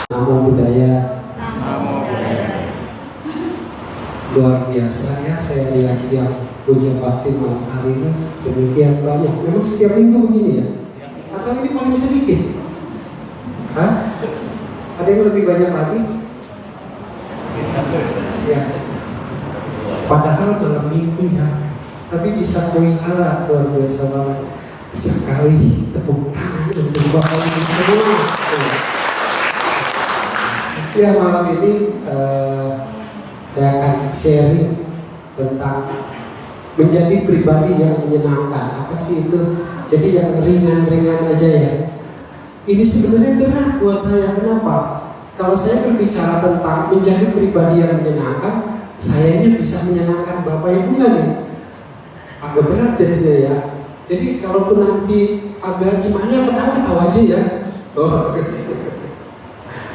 Namo Buddhaya. Namo Buddhaya. Luar biasa ya, saya lihat yang puja bakti malam hari ini demikian banyak. Memang setiap minggu begini ya? Atau ini paling sedikit? Hah? Ada yang lebih banyak lagi? Ya. Padahal malam minggu ya, tapi bisa pelihara luar biasa banget. Sekali tepuk tangan untuk Bapak Ibu semua. Ya, malam ini saya akan sharing tentang menjadi pribadi yang menyenangkan. Apa sih itu? Jadi yang ringan-ringan aja ya. Ini sebenarnya berat buat saya. Kenapa? Kalau saya berbicara tentang menjadi pribadi yang menyenangkan, sayanya bisa menyenangkan Bapak Ibu nggak nih? Agak berat jadinya ya. Jadi kalaupun nanti agak gimana, ketawa-ketawa aja ya. Oh.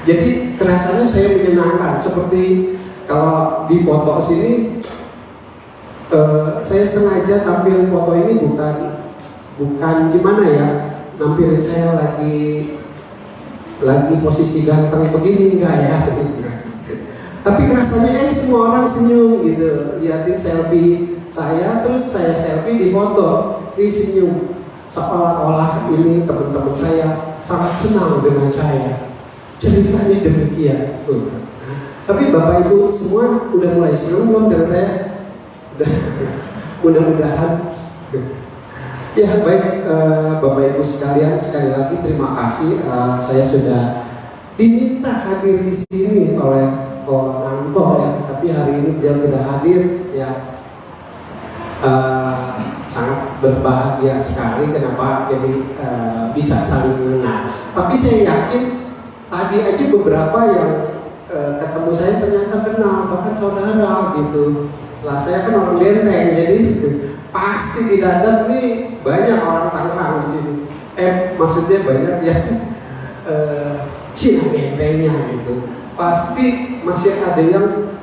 Jadi kerasanya saya menyenangkan. Seperti kalau di foto sini, saya sengaja tampil foto ini bukan gimana ya, nampilin saya lagi posisi ganteng begini, enggak ya. Tapi kerasanya semua orang senyum gitu, liatin selfie saya, terus saya selfie di foto, di senyum, seolah-olah ini teman-teman saya sangat senang dengan saya. Ceritanya demikian. Tapi Bapak Ibu semua udah mulai senang belum dengan saya? Mudah-mudahan. Ya baik, Bapak Ibu sekalian, sekali lagi terima kasih. Saya sudah diminta hadir di sini oleh Nanto ya, tapi hari ini beliau tidak hadir ya. Sangat berbahagia sekali. Kenapa? Jadi bisa saling mengenal. Tapi saya yakin tadi aja beberapa yang ketemu saya ternyata kenal, bahkan saudara gitu. Lah saya kan orang Benteng, jadi pasti di dalam nih banyak orang Tangerang di sini. Maksudnya banyak yang Cina Bentengnya gitu. Pasti masih ada yang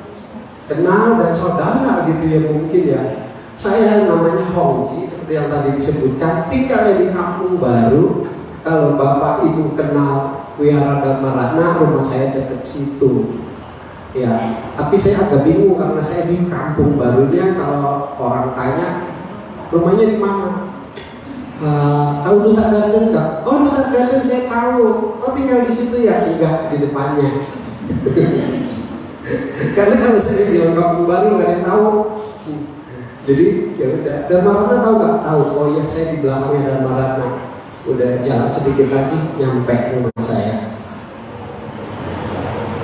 kenal dan saudara gitu ya mungkin ya. Saya namanya Hongji, seperti yang tadi disebutkan, tinggal di Kampung Baru. Kalau Bapak Ibu kenal Wihara Dharma Ratna, rumah saya dekat situ. Ya, tapi saya agak bingung karena saya di Kampung Barunya. Kalau orang tanya rumahnya di mana, tahu Duta Gandeng nggak? Oh, Duta Gandeng saya tahu. Oh, tinggal di situ ya? Enggak, di depannya. Karena kalau saya bilang Kampung Baru nggak ada yang tahu. Jadi ya udah. Dharma Ratna tahu nggak? Tahu. Oh iya, saya di belakangnya Dharma Ratna. Udah jalan sedikit lagi nyampe rumah saya.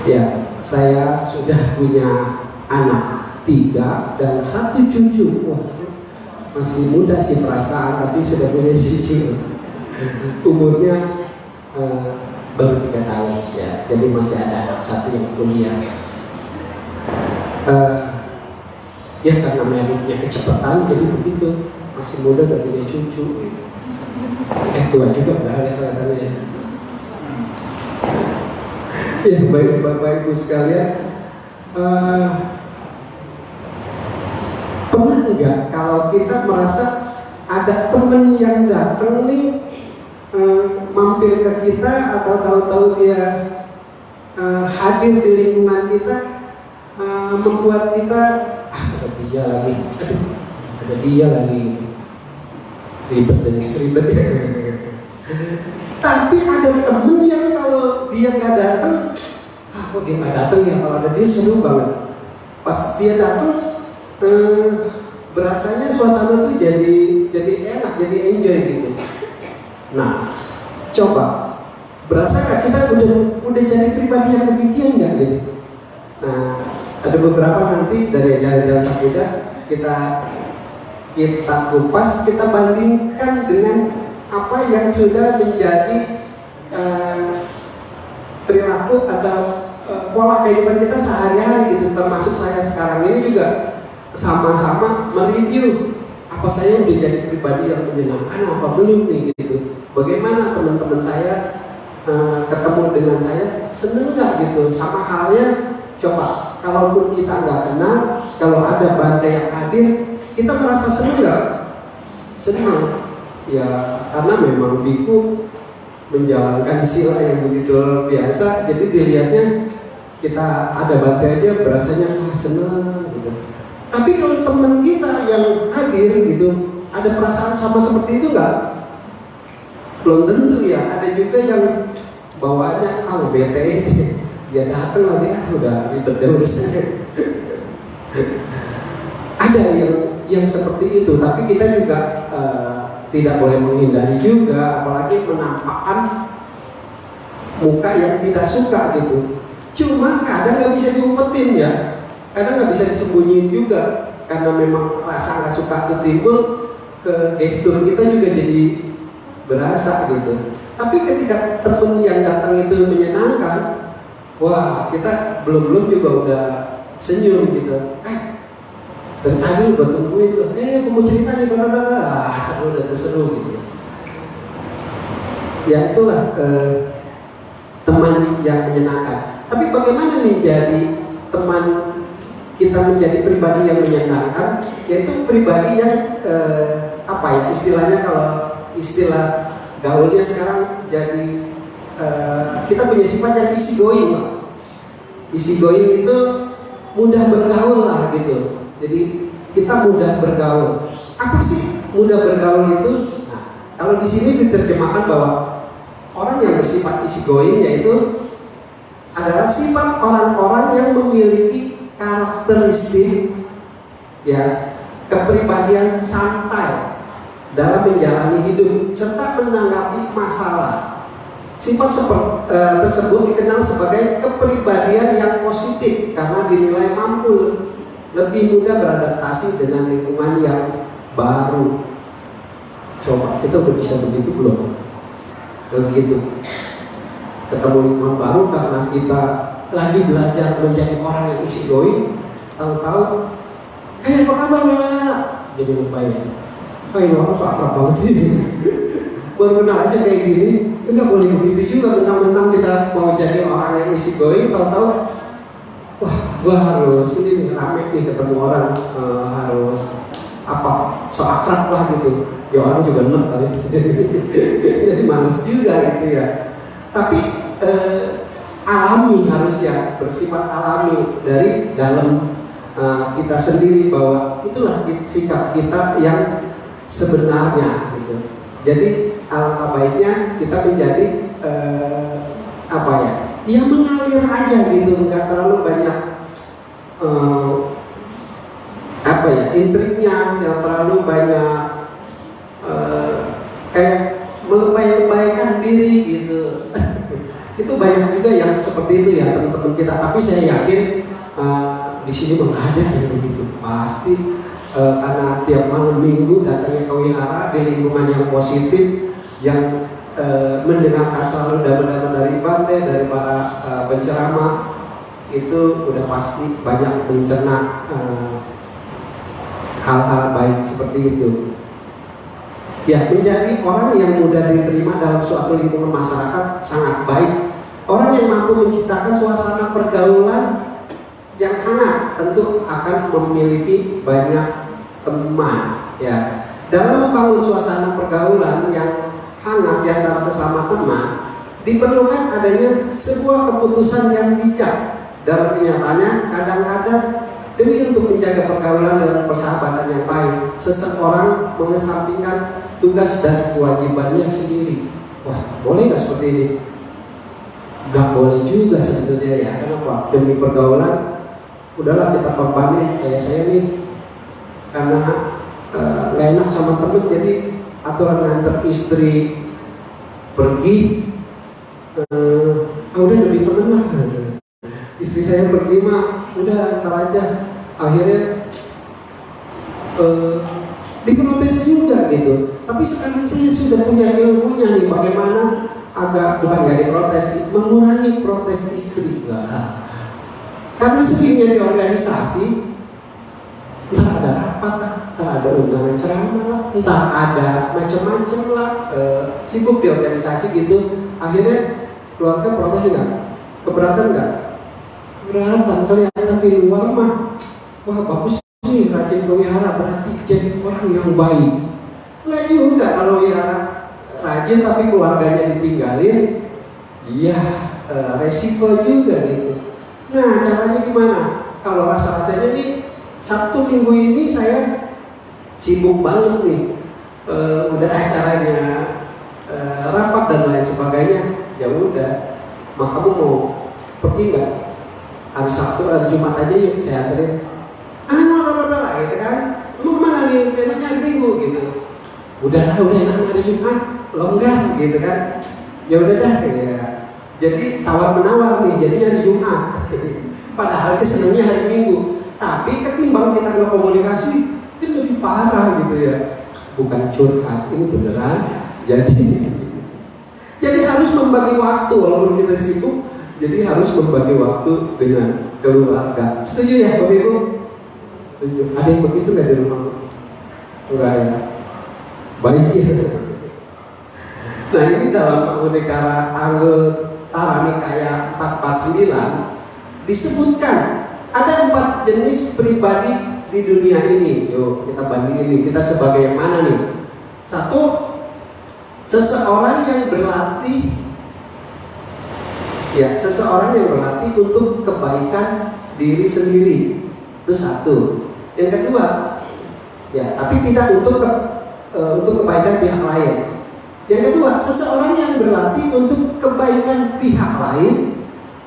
Ya, saya sudah punya anak 3 dan 1 cucu. Wah, masih muda sih perasaan, tapi sudah punya cicil. Umurnya baru 3 tahun ya. Jadi masih ada 1 yang kuliah. Ya karena meritnya kecepatan, jadi begitu. Masih muda dan punya cucu. Tua juga udah ada kelihatannya. Ya baik Bapak Ibu sekalian, pernah nggak kalau kita merasa ada temen yang datang nih mampir ke kita, atau tahu-tahu dia hadir di lingkungan kita, membuat kita ada dia lagi ribet. Tapi ada temen yang kalau dia nggak datang, kok dia nggak datang ya, kalau ada dia seru banget. Pas dia datang, berasanya suasana tuh jadi enak, jadi enjoy gitu. Nah, coba berasa nggak kita udah jadi pribadi yang demikian nggak gitu? Nah, ada beberapa nanti dari jalan-jalan Sakuda kita kupas, kita bandingkan dengan apa yang sudah menjadi perilaku atau pola kehidupan kita sehari-hari gitu. Termasuk saya sekarang ini juga sama-sama mereview apa saya udah jadi pribadi yang menyenangkan apa belum nih gitu. Bagaimana teman-teman saya ketemu dengan saya, seneng nggak gitu. Sama halnya, coba kalaupun kita nggak kenal, kalau ada Bante yang hadir, kita merasa seneng nggak? Senang ya, karena memang biku menjalankan sila yang begitu luar biasa, jadi dilihatnya kita ada bantai aja berasanya senang gitu. Tapi kalau teman kita yang hadir gitu, ada perasaan sama seperti itu nggak? Belum tentu ya. Ada juga yang bawaannya bete aja, dia datang lagi udah ribet deh urusannya. Ada yang seperti itu, tapi kita juga tidak boleh menghindari juga, apalagi menampakkan muka yang tidak suka gitu. Cuma kadang nggak bisa diumpetin ya, kadang nggak bisa disembunyiin juga, karena memang rasa nggak suka itu timbul, ke gestur kita juga jadi berasa gitu. Tapi ketika temen yang datang itu menyenangkan, wah kita belum juga udah senyum gitu. Dari tadi udah tungguin loh, aku mau cerita nih, seru dan seru gitu. Ya itulah teman yang menyenangkan. Tapi bagaimana nih jadi teman kita menjadi pribadi yang menyenangkan? Yaitu pribadi yang istilahnya, kalau istilah gaulnya sekarang jadi kita punya sifat yang easy going. Easy going itu mudah bergaul lah gitu. Jadi kita mudah bergaul. Apa sih mudah bergaul itu? Nah, kalau di sini diterjemahkan bahwa orang yang bersifat easy going yaitu adalah sifat orang-orang yang memiliki karakteristik ya kepribadian santai dalam menjalani hidup serta menanggapi masalah. Sifat tersebut dikenal sebagai kepribadian yang positif karena dinilai mampu lebih mudah beradaptasi dengan lingkungan yang baru. Coba kita udah bisa begitu belum? Begitu. Ketemu lingkungan baru karena kita lagi belajar menjadi orang yang easy going, tahu-tahu, apa kabar? Jadi lupa ya. Ini orang so akrab banget sih. Baru kenal aja kayak gini, enggak boleh begitu juga. Mentang-mentang kita mau jadi orang yang easy going, tahu-tahu, wah, gua harus ini rame nih ketemu orang, harus so akrab lah gitu. Ya orang juga enak kali. Jadi males juga gitu ya. Tapi alami, harusnya bersifat alami dari dalam kita sendiri, bahwa itulah sikap kita yang sebenarnya gitu. Jadi alangkah baiknya kita menjadi ya mengalir aja gitu, nggak terlalu banyak intriknya, yang terlalu banyak kayak melebay-lebaykan diri gitu. Itu banyak juga yang seperti itu ya teman-teman kita. Tapi saya yakin di sini ada yang begitu pasti, karena tiap malam minggu datangnya ke wihara di lingkungan yang positif, yang mendengarkan selalu damai-damai dari Bante, dari para penceramah, itu udah pasti banyak mencerna hal-hal baik seperti itu. Ya, menjadi orang yang mudah diterima dalam suatu lingkungan masyarakat sangat baik. Orang yang mampu menciptakan suasana pergaulan yang hangat tentu akan memiliki banyak teman. Ya, dalam membangun suasana pergaulan yang hangat di antara sesama teman, diperlukan adanya sebuah keputusan yang bijak. Dalam kenyataannya, kadang-kadang demi untuk menjaga pergaulan dan persahabatan yang baik, seseorang mengesampingkan tugas dan kewajibannya sendiri. Wah, boleh nggak seperti ini? Gak boleh juga sebenarnya ya. Kenapa? Demi pergaulan, udahlah kita korbanin. Kayak saya nih, karena gak enak sama temen, jadi aturan nganter istri pergi, udah demi temen lah. Istri saya pergi mah, udah ntar aja. Akhirnya diprotes juga gitu. Tapi sekarang saya sudah punya ilmunya nih, bagaimana bukan gak diprotes, mengurangi protes istri. Karena seringnya di organisasi, entah ada rapat lah, entah ada undangan ceramah lah, entah ada macam-macam lah, sibuk di organisasi gitu. Akhirnya keluarga protes nggak? Keberatan nggak? Keberatan. Kelihatan di luar mah, wah bagus sih rajin ke wihara, berarti jadi orang yang baik. Nggak juga kalau wihara rajin tapi keluarganya ditinggalin, iya resiko juga gitu. Nah caranya gimana? Kalau rasa-rasanya nih Sabtu Minggu ini saya sibuk banget nih, udah acaranya rapat dan lain sebagainya, ya udah, mah kamu mau pergi nggak? Hari Sabtu, hari Jumat aja yuk saya anterin. Gitu kan, lu mana nih? Enaknya hari Minggu gitu. Udah enak hari Jumat, longgar gitu kan. Ya udah dah ya. Jadi tawar menawar nih, jadinya hari Jumat. Padahal kesenangnya hari Minggu. Tapi ketimbang kita nggak komunikasi, itu lebih parah gitu ya. Bukan curhat, ini beneran. Jadi harus membagi waktu walaupun kita sibuk. Jadi harus membagi waktu dengan keluarga. Setuju ya Bapak Ibu? Setuju. Ada yang begitu nggak di rumah? Enggak ya. Baik ya. Nah ini dalam Anggota Nikaya 449 disebutkan ada 4 jenis pribadi di dunia ini. Yuk kita bandingin nih, kita sebagai yang mana nih? 1, seseorang yang berlatih. Ya, seseorang yang berlatih untuk kebaikan diri sendiri. Itu 1. Yang kedua, ya, tapi tidak untuk kebaikan pihak lain. Yang kedua, seseorang yang berlatih untuk kebaikan pihak lain,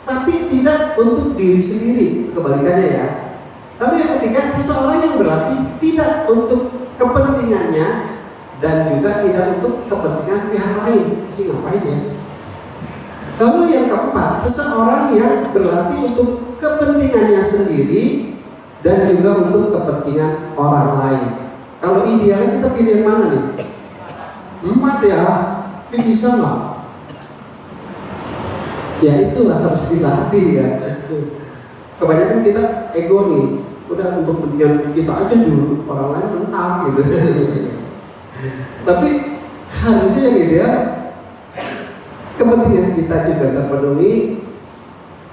tapi tidak untuk diri sendiri. Kebalikannya ya. Lalu yang ketiga, seseorang yang berlatih tidak untuk kepentingannya dan juga tidak untuk kepentingan pihak lain. Jadi ngapain ya? Lalu yang keempat, seseorang yang berlatih untuk kepentingannya sendiri dan juga untuk kepentingan orang lain. Kalau idealnya kita pilih yang mana nih? 4 ya, tapi bisa nggak? Ya itulah harus dilatih ya. Kebanyakan kita ego nih, udah untuk kepentingan kita aja dulu, orang lain mentang gitu. Tapi harusnya yang ideal kepentingan kita juga terpenuhi,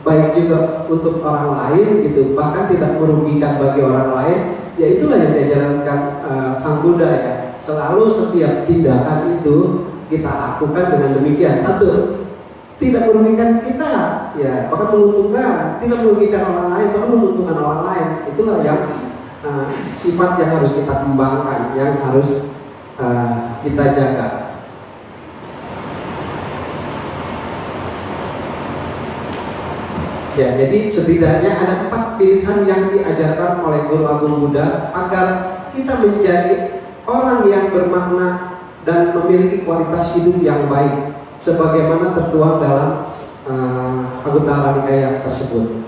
baik juga untuk orang lain gitu, bahkan tidak merugikan bagi orang lain. Ya itulah yang diajarkan Sang Buddha ya. Selalu setiap tindakan itu kita lakukan dengan demikian. 1, tidak merugikan kita, ya, bahkan menguntungkan. Tidak merugikan orang lain, bahkan menguntungkan orang lain. Itulah yang sifat yang harus kita kembangkan, yang harus kita jaga. Ya, jadi setidaknya ada 4 pilihan yang diajarkan oleh Guru Agung Buddha agar kita menjadi orang yang bermakna dan memiliki kualitas hidup yang baik, sebagaimana tertuang dalam Anggota Nikaya tersebut.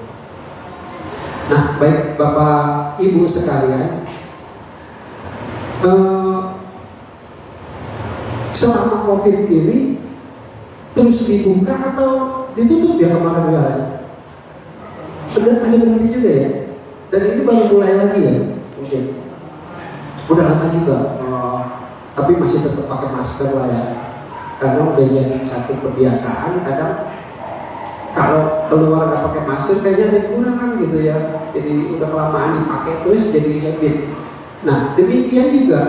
Nah, baik Bapak Ibu sekalian, selama COVID ini terus dibuka atau ditutup ya kemarin-kemarin? Ada berhenti juga ya, dan ini baru mulai lagi ya, mungkin udah lama juga, tapi masih tetap pakai masker lah ya, karena udah jadi satu kebiasaan. Kadang kalau keluar nggak pakai masker kayaknya ada kurang gitu ya, jadi udah kelamaan dipakai terus jadi habit. Nah demikian juga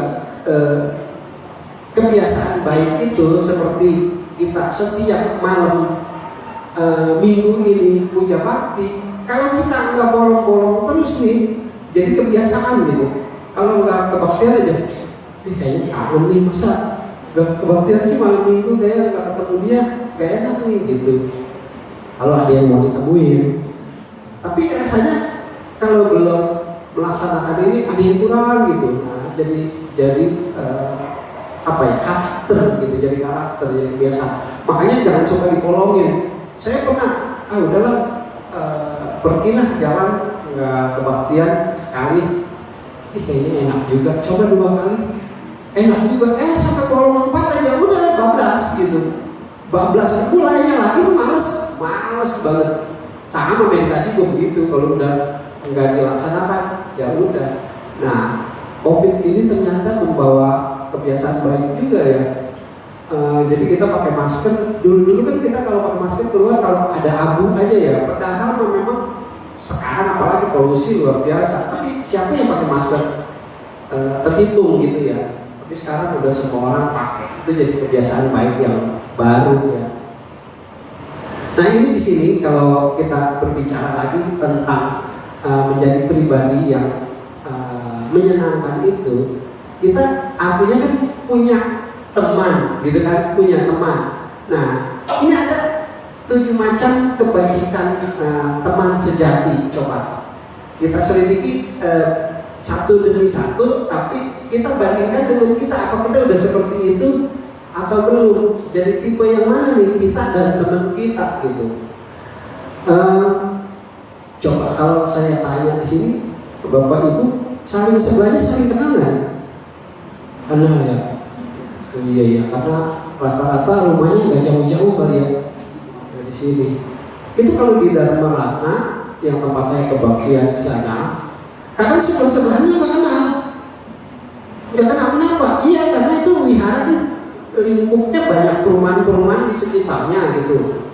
kebiasaan baik itu seperti kita setiap malam minggu ini puja bakti. Kalau kita nggak bolong-bolong terus nih, jadi kebiasaan gitu. Kalau nggak kebaktian aja, kayaknya kangen nih, masa nggak kebaktian sih malam minggu, kayak nggak ketemu dia, gak enak nih gitu. Kalau ada yang mau ditemuin, tapi rasanya kalau belum melaksanakan ini ada yang kurang gitu. Nah, jadi apa ya, karakter gitu, jadi karakter, jadi biasa. Makanya jangan suka dipolongin. Saya pernah, udahlah. Pergilah jalan nggak kebaktian sekali, kayaknya enak juga, coba 2 kali, enak juga, sampai bolong 4 aja udah bablas gitu, bablas mulainya lagi males banget. Sama meditasi gue begitu, kalau udah nggak dilaksanakan ya udah. Nah COVID ini ternyata membawa kebiasaan baik juga ya. Jadi kita pakai masker. Dulu kan kita kalau pakai masker keluar kalau ada abu aja ya. Padahal memang sekarang apalagi polusi luar biasa. Tapi siapa yang pakai masker terhitung gitu ya. Tapi sekarang udah semua orang pakai. Itu jadi kebiasaan baik yang baru ya. Nah ini di sini kalau kita berbicara lagi tentang menjadi pribadi yang menyenangkan itu, kita artinya kan punya teman, gitu kan, punya teman. Nah ini ada 7 macam kebajikan teman sejati. Coba kita selidiki satu demi satu, tapi kita bandingkan dengan kita, apa kita udah seperti itu atau belum. Jadi tipe yang mana nih kita dan teman kita gitu. Coba kalau saya tanya di sini ke Bapak Ibu, saling sebelahnya saling kenal nggak? Kenal ya. Oh, iya karena rata-rata rumahnya nggak jauh-jauh kali ya dari sini. Itu kalau di Dharma Ratna yang tempat saya kebaktian di sana, kadang sebelah-sebelahnya nggak kenal. Nggak kenal kenapa? Iya karena itu wihara kan lingkupnya banyak perumahan-perumahan di sekitarnya gitu,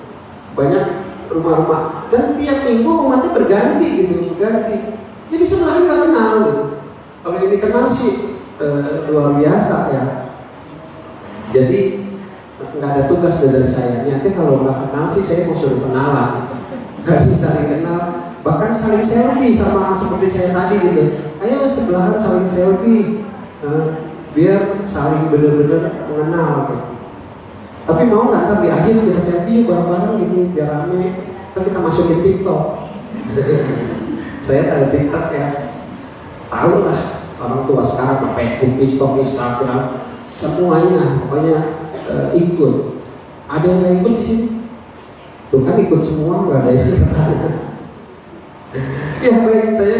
banyak rumah-rumah, dan tiap minggu umatnya berganti gitu, berganti. Jadi sebelahnya nggak kenal gitu. Kalau ini kenal sih luar biasa ya. Jadi nggak ada tugas dari saya. Nanti kalau nggak kenal sih saya mau suruh kenalan, nggak saling kenal, bahkan saling selfie sama seperti saya tadi gitu. Ayo sebelahan saling selfie. Biar saling benar-benar mengenal gitu. Tapi mau nggak ntar di akhir kita selfie bareng-bareng gitu biar rame, kan kita masukin TikTok. Saya tahu TikTok ya, tahu lah orang tua sekarang Facebook, TikTok, Instagram, semuanya pokoknya ikut. Ada yang nggak ikut di sini? Tuh kan ikut semua, nggak ada yang ya baik, saya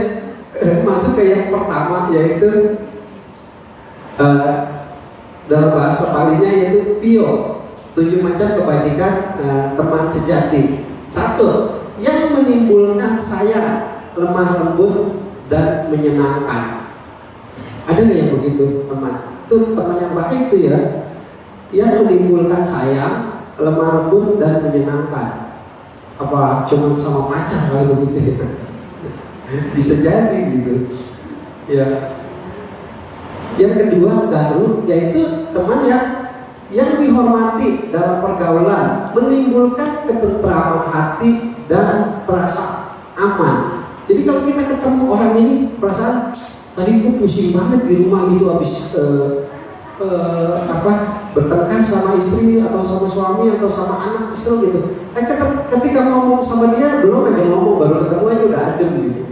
masuk ke yang pertama, yaitu dalam bahasa Palinya yaitu Pio, 7 macam kebajikan teman sejati. 1, yang menimbulkan sayang, lemah lembut dan menyenangkan. Ada nggak yang begitu teman? Itu teman yang baik itu ya, yang menimbulkan sayang, lemah lembut dan menyenangkan. Apa cuma sama pacar kalau begitu? Bisa jadi gitu ya. Yang kedua, Garut, yaitu teman yang dihormati dalam pergaulan, menimbulkan ketentraman hati dan terasa aman. Jadi kalau kita ketemu orang ini, perasaan tadi gue pusing banget di rumah gitu, habis bertengkar sama istri atau sama suami atau sama anak, kesel gitu. Ketika ngomong sama dia, belum aja ngomong, baru ketemu aja udah adem gitu.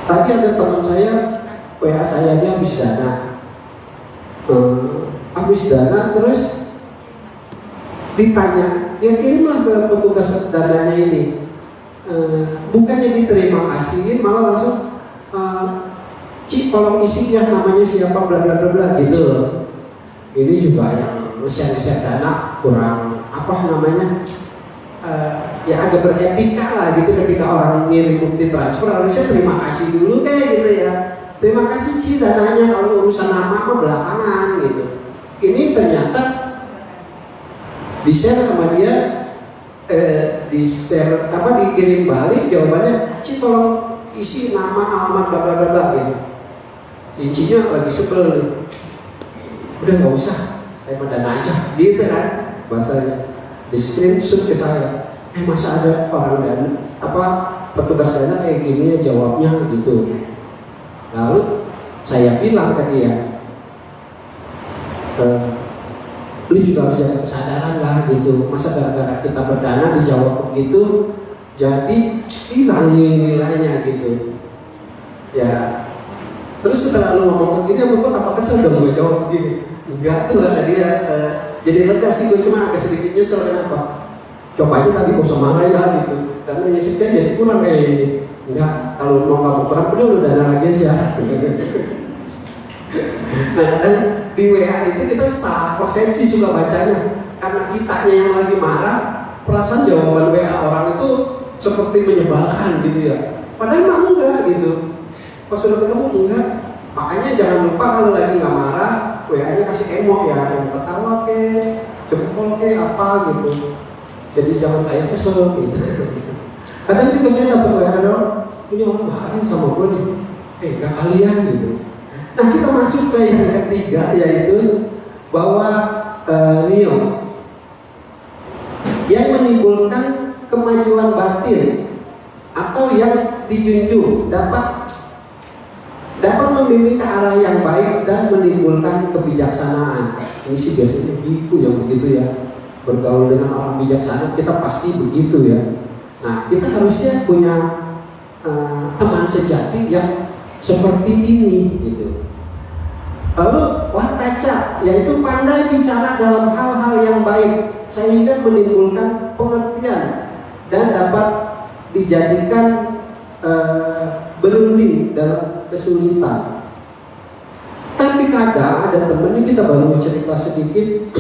Tadi ada teman saya WA saya, dia habis dana, terus ditanya, dia kirimlah ke petugas dananya ini, bukannya diterima kasihin, malah langsung Ci tolong isi ya namanya siapa bla bla bla gitu loh. Ini juga yang share dana kurang ya agak beretika lah gitu. Ketika orang ngirim bukti transfer harusnya terima kasih dulu deh gitu ya. Terima kasih Ci dananya, kalau urusan nama mah belakangan gitu. Ini ternyata di-share sama dia, dikirim balik jawabannya, Ci tolong isi nama, alamat, bla bla bla gitu. Cinya lagi sebel nih. Udah nggak usah, saya mah dana aja, gitu kan bahasanya. Di screenshot ke saya, masa ada orang dan petugas dana kayak gini ya jawabnya gitu. Lalu saya bilang ke dia, lu juga harus jaga kesadaran lah gitu. Masa gara-gara kita berdana dijawab begitu, jadi hilang nilainya gitu. Ya, terus setelah lu ngomong begini, aku apa kesel udah mau jawab begini? Enggak tuh kata dia. Jadi lega sih, gue cuma agak sedikit nyesel. Kenapa? Coba aja tadi gak usah marah ya gitu. Karena nyeseknya jadi kurang kayak ini. Enggak, kalau mau kamu kurang, udah lu dana lagi aja. Nah, dan di WA itu kita salah persepsi suka bacanya. Karena kitanya yang lagi marah, perasaan jawaban WA orang itu seperti menyebalkan gitu ya. Padahal mah enggak gitu. Pas sudah ketemu enggak. Makanya jangan lupa kalau lagi nggak marah, WA-nya kasih emo ya, yang ketawa ke, jempol ke apa gitu. Jadi jangan saya kesel gitu. Kadang juga saya dapat WA dong, ini orang marah sama gue nih, nggak kalian gitu. Nah, kita masuk ke yang ketiga, yaitu bahwa Neo yang menimbulkan kemajuan batin atau yang dijunjung dapat membimbing ke arah yang baik dan menimbulkan kebijaksanaan. Ini sih biasanya biku yang begitu ya, bergaul dengan orang bijaksana kita pasti begitu ya. Nah, kita harusnya punya teman sejati yang seperti ini gitu. Lalu wataca, yaitu pandai bicara dalam hal-hal yang baik sehingga menimbulkan pengertian dan dapat dijadikan berunding dalam kesulitan. Tapi kadang ada temen ini, kita baru cerita sedikit,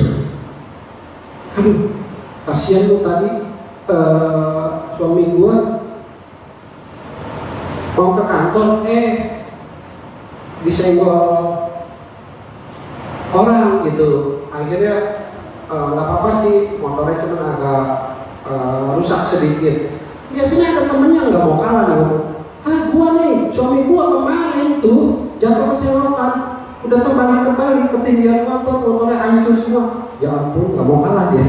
aduh kasihan tuh tadi suami gua mau ke kantor disenggol orang gitu. Akhirnya nggak apa-apa sih, motornya cuma agak rusak sedikit. Biasanya ada temen yang nggak mau kalah nih, gua nih, suami gua kemarin tuh jatuh keselotan, udah terbalik ketinggian motornya hancur semua. Ya ampun, nggak mau kalah dia.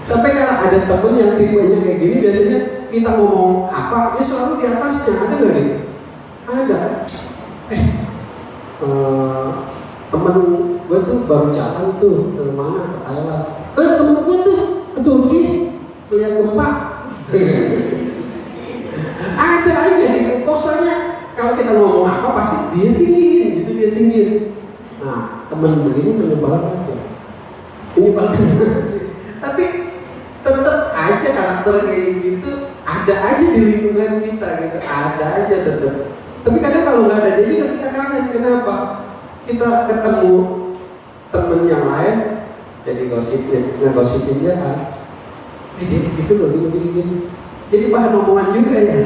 Sampai kalau ada temen yang tipenya kayak gini, biasanya kita ngomong apa, dia selalu di atasnya. Ada nggak gitu? Ada. Temen gue tuh baru jalan tuh ke mana, ke Thailand. Temen gue tuh ke Turki melihat gempa. Ada aja gitu. Pokoknya kalau kita ngomong apa pasti dia tinggiin gitu, dia tinggiin. Nah, temen begini menyebalkan ya. Tapi tetap aja karakter kayak gitu ada aja di lingkungan kita gitu, ada aja tetap. Tapi kadang kalau nggak ada dia juga kita kangen. Kenapa? Kita ketemu temen yang lain jadi ngegosipin dia kan, dia gitu loh, gini. Jadi bahan omongan juga ya,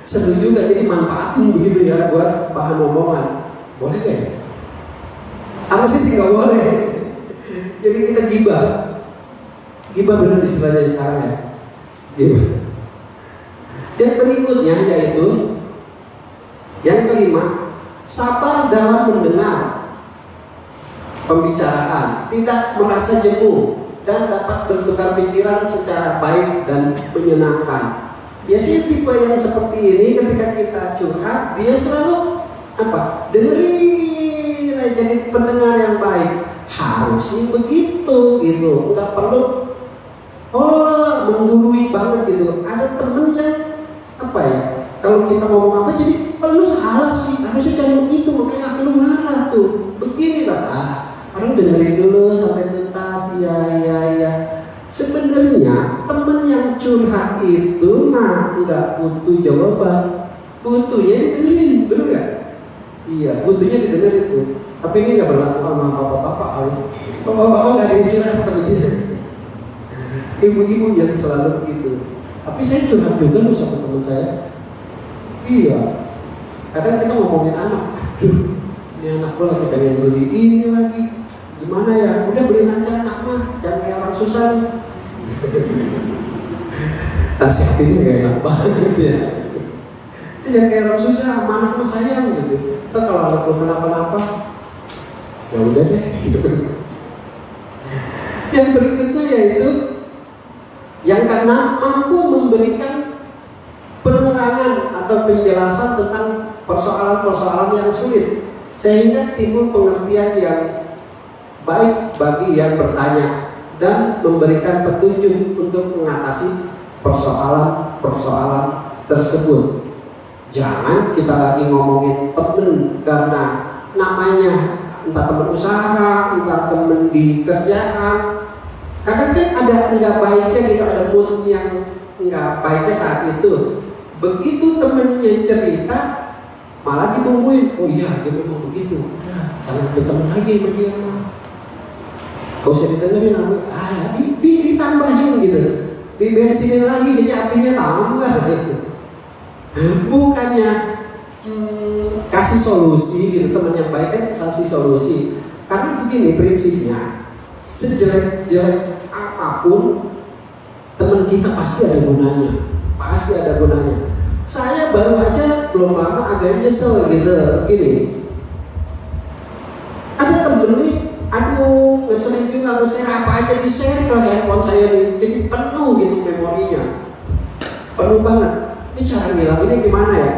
seru juga, jadi manfaatin begitu ya buat bahan omongan. Boleh gak ya? Harusnya sih nggak boleh. Jadi kita gibah bener istilahnya sekarang ya, gibah. Dan berikutnya yaitu yang kelima, sabar dalam mendengar pembicaraan, tidak merasa jemu dan dapat bertukar pikiran secara baik dan menyenangkan. Biasanya tipe yang seperti ini ketika kita curhat, dia selalu dengerin aja, jadi pendengar yang baik. Harusnya begitu gitu, nggak perlu menggurui banget gitu. Ada temen yang kalau kita ngomong apa jadi lu salah sih, harusnya jangan begitu, makanya lu marah tuh. Begini lah, orang dengerin dulu sampai tuntas. Iya. Sebenarnya temen yang curhat itu nggak butuh jawaban, butuhnya didengerin, bener nggak? Iya, butuhnya didengerin tuh. Tapi ini nggak berlaku sama bapak-bapak kali. Bapak-bapak nggak ada yang curhat seperti itu. Ibu-ibu yang selalu begitu. Tapi saya curhat juga loh sama teman saya. Iya. Kadang kita ngomongin anak, aduh, ini anak gue lagi pengen beli ini lagi. Gimana ya? Udah beliin aja anak mah, jangan kayak orang susah. Nasihatinnya gak enak banget ya. Jangan kayak orang susah, sama anak mah sayang gitu. Ntar kalau anak belum kenapa-napa, ya udah deh. Yang berikutnya yaitu yang karena mampu memberikan penerangan atau penjelasan tentang persoalan-persoalan yang sulit sehingga timbul pengertian yang baik bagi yang bertanya dan memberikan petunjuk untuk mengatasi persoalan-persoalan tersebut. Jangan kita lagi ngomongin temen karena namanya entah temen usaha, entah temen di kerjaan. Kadang kan ada nggak baiknya gitu, ada mood yang nggak baiknya saat itu. Begitu temennya cerita, malah dibumbuin. Oh iya, dia memang begitu. Jangan berteman lagi sama dia mah. Gak usah didengerin namanya. Ditambahin gitu, dibensinin lagi, jadi apinya tambah gitu. Bukannya kasih solusi gitu, teman yang baik kan kasih solusi. Karena begini prinsipnya, sejelek-jelek apapun teman kita pasti ada gunanya. Saya baru aja belum lama agak nyesel gitu, gini. ngeselin juga, nge-share apa aja di-share ke handphone saya nih. Jadi penuh gitu memorinya, penuh banget. Ini cara ngilanginnya gimana ya?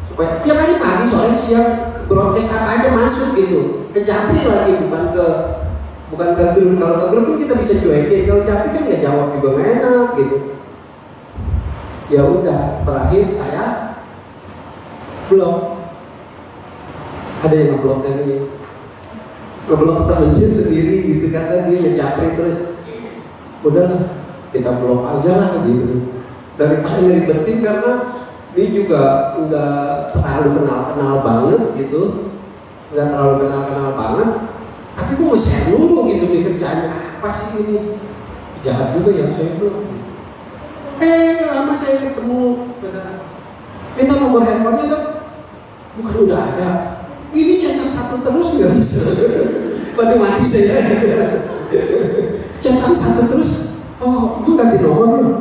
Supaya tiap hari pagi, sore, siang broadcast apa aja masuk gitu. Ke Japri lagi, bukan ke grup. Kalau ke grup pun kita bisa cuekin. Kalau Japri kan nggak jawab juga nggak enak gitu. Ya udah, terakhir saya blok. Ada yang ngeblok ini, ngeblok temennya sendiri gitu karena dia ngejapri terus. Udahlah, kita blok aja lah gitu. Daripada ngeribetin karena ini juga udah terlalu kenal banget gitu, udah terlalu kenal banget. Tapi gue nge-share dulu gitu di kerjaannya apa sih ini, jahat juga ya saya belum. Lama saya ketemu, minta nomor handphonenya dong, bukan udah ada. Ini centang satu terus nggak bisa. Mati saya. Centang satu terus. Oh, lu ganti nomor lu?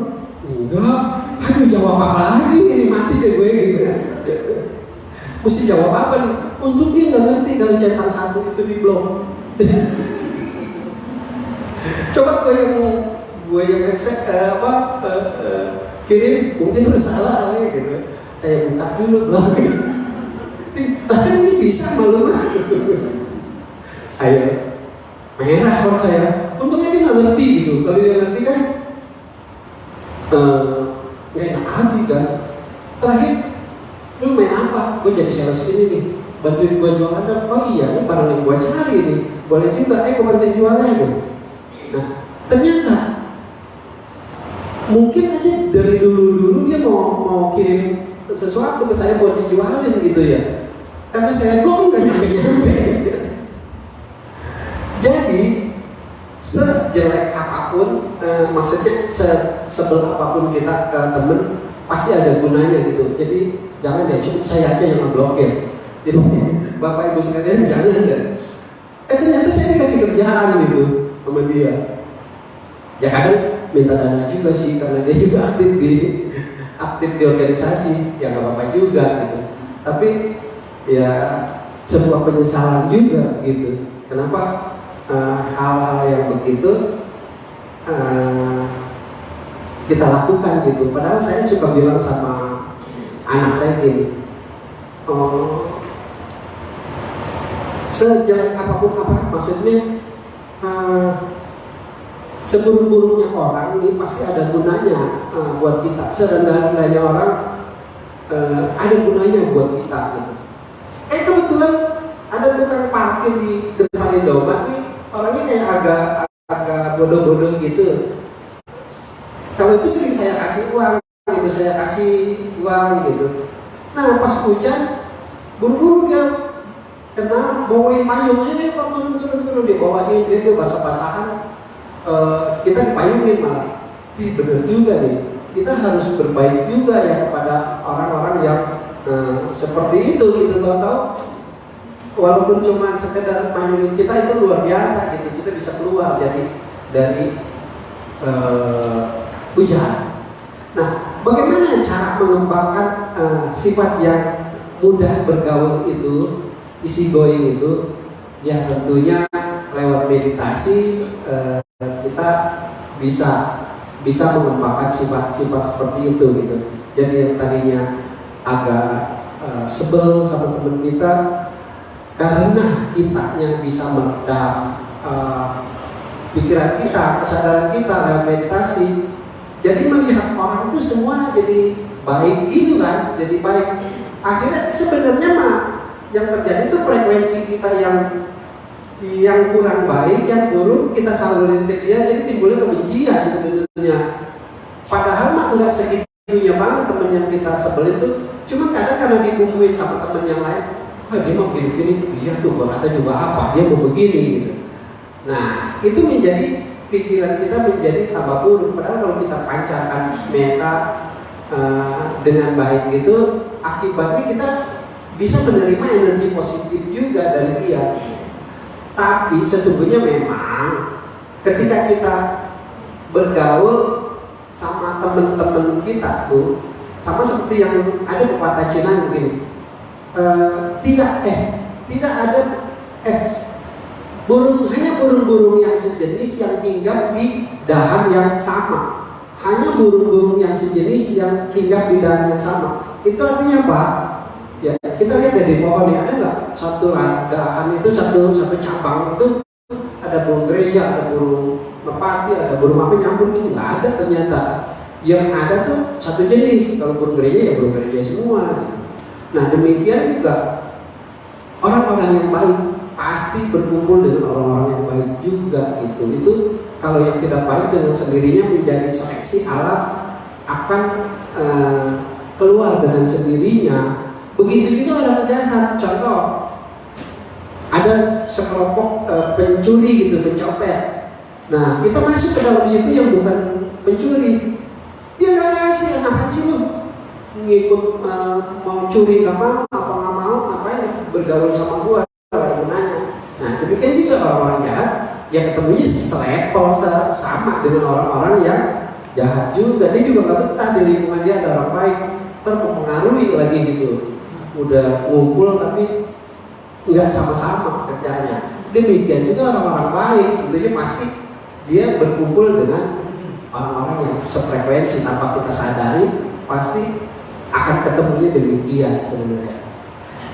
Enggak. Aduh, jawab apa lagi ini, mati deh gue gitu kan. Mesti jawab apa nih? Untuk dia nggak ngerti kalau centang satu itu di blok. Coba gue yang kirim mungkin itu salah gitu. Saya buka dulu blok. Kan ini bisa malu mah. Ayo merah kalau saya. Untungnya dia nggak ngerti gitu. Kalau dia ngerti kan nggak enak hati kan. Terakhir lu main apa? Gue jadi sales ini nih, bantuin gue jualan dong. Oh iya, ini barang yang gue cari nih. Boleh juga, gue bantuin jualan gitu. Nah ternyata mungkin aja dari dulu dia mau kirim sesuatu ke saya buat dijualin gitu ya. Karena saya belum nggak nyampe. Jadi sejelek apapun, maksudnya sebel apapun kita ke temen pasti ada gunanya gitu. Jadi jangan deh, cukup saya aja yang ngeblokir. Jadi bapak ibu sekalian jangan deh. Ternyata saya dikasih kerjaan gitu sama dia. Ya kadang minta dana juga sih karena dia juga aktif di organisasi, ya nggak apa-apa juga gitu. Tapi ya sebuah penyesalan juga gitu. Kenapa hal-hal yang begitu kita lakukan gitu. Padahal saya suka bilang sama anak saya gini, sejelek apapun maksudnya seburuk-buruknya orang ini pasti ada gunanya buat kita. Serendah-rendahnya orang ada gunanya buat kita gitu. Kebetulan ada tukang parkir di depan Indomaret nih, orangnya kayak agak bodoh-bodoh gitu. Kalau itu sering saya kasih uang gitu, Nah pas hujan, buru-buru dia kenal bawain payung, kok turun dibawain, dia basah-basahan, kita dipayungin malah. Bener juga nih, kita harus berbaik juga ya kepada orang-orang yang seperti itu gitu, tahu-tahu walaupun cuma sekedar payungin kita itu luar biasa gitu, kita bisa keluar dari hujan. Nah, bagaimana cara mengembangkan sifat yang mudah bergaul itu, easy going itu? Ya tentunya lewat meditasi kita bisa mengembangkan sifat-sifat seperti itu gitu. Jadi yang tadinya agak sebel sama teman kita, karena kitanya bisa meredam pikiran kita, kesadaran kita lewat meditasi. Jadi melihat orang itu semua jadi baik gitu kan, jadi baik. Akhirnya sebenarnya mah yang terjadi itu frekuensi kita yang kurang baik, yang buruk kita salurin ke dia, jadi timbulnya kebencian sebenarnya. Padahal mah nggak segitunya banget temen yang kita sebel itu. Cuma kadang karena dibumbuin sama temen yang lain, dia mau gini-gini, dia tuh berkata juga apa, dia mau begini gitu. Nah itu menjadi pikiran kita menjadi tambah buruk. Padahal kalau kita pancarkan meta dengan baik gitu, akibatnya kita bisa menerima energi positif juga dari dia. Tapi sesungguhnya memang ketika kita bergaul sama teman-teman kita tuh, sama seperti yang ada pepatah Cina begini, tidak ada hanya burung-burung yang sejenis yang hinggap di dahan yang sama. Hanya burung-burung yang sejenis yang hinggap di dahan yang sama. Itu artinya apa? Ya, kita lihat dari pohon ya, ada nggak satu dahan itu satu cabang itu ada burung gereja, ada burung merpati, ada burung apa nyambung itu nggak ada ternyata. Yang ada tuh satu jenis. Kalau burung gereja ya burung gereja semua. Nah demikian juga orang-orang yang baik pasti berkumpul dengan orang-orang yang baik juga itu kalau yang tidak baik dengan sendirinya menjadi seleksi alam akan keluar dengan sendirinya. Begitu juga orang jahat. Contoh, ada sekelompok pencuri gitu, pencopet. Nah kita masuk ke dalam situ yang bukan pencuri, dia nggak kasih. Ngapain sih lu ngikut mau curi nggak mau, apa nggak mau, ngapain bergaul sama gua? Gunanya. Nah demikian juga orang-orang jahat yang ketemunya selevel sama dengan orang-orang yang jahat juga. Dia juga nggak betah di lingkungan dia ada orang baik, terpengaruhi lagi gitu. Udah ngumpul tapi nggak sama-sama kerjanya. Demikian juga orang-orang baik, tentunya pasti dia berkumpul dengan orang-orang yang sefrekuensi tanpa kita sadari, pasti akan ketemunya demikian sebenarnya.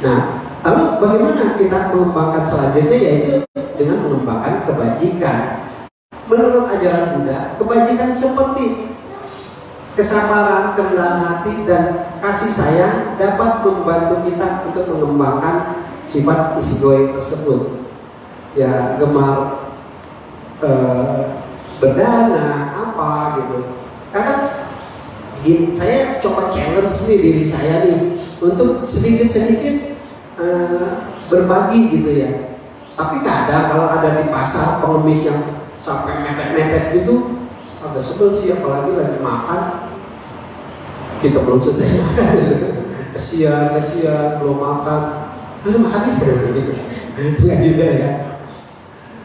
Nah, lalu bagaimana kita mengembangkan selanjutnya, yaitu dengan mengembangkan kebajikan. Menurut ajaran Buddha, kebajikan seperti kesabaran, kerendahan hati, dan kasih sayang dapat membantu kita untuk mengembangkan sifat isegoing tersebut. Ya, gemar berdana apa gitu. Karena saya coba challenge nih diri saya nih untuk sedikit-sedikit berbagi gitu ya. Tapi kadang kalau ada di pasar pengemis yang sampai mepet-mepet gitu, agak sebel sih, apalagi lagi makan. Kita belum selesai makan. Kesian belum makan. Udah makan gitu. Enggak juga ya.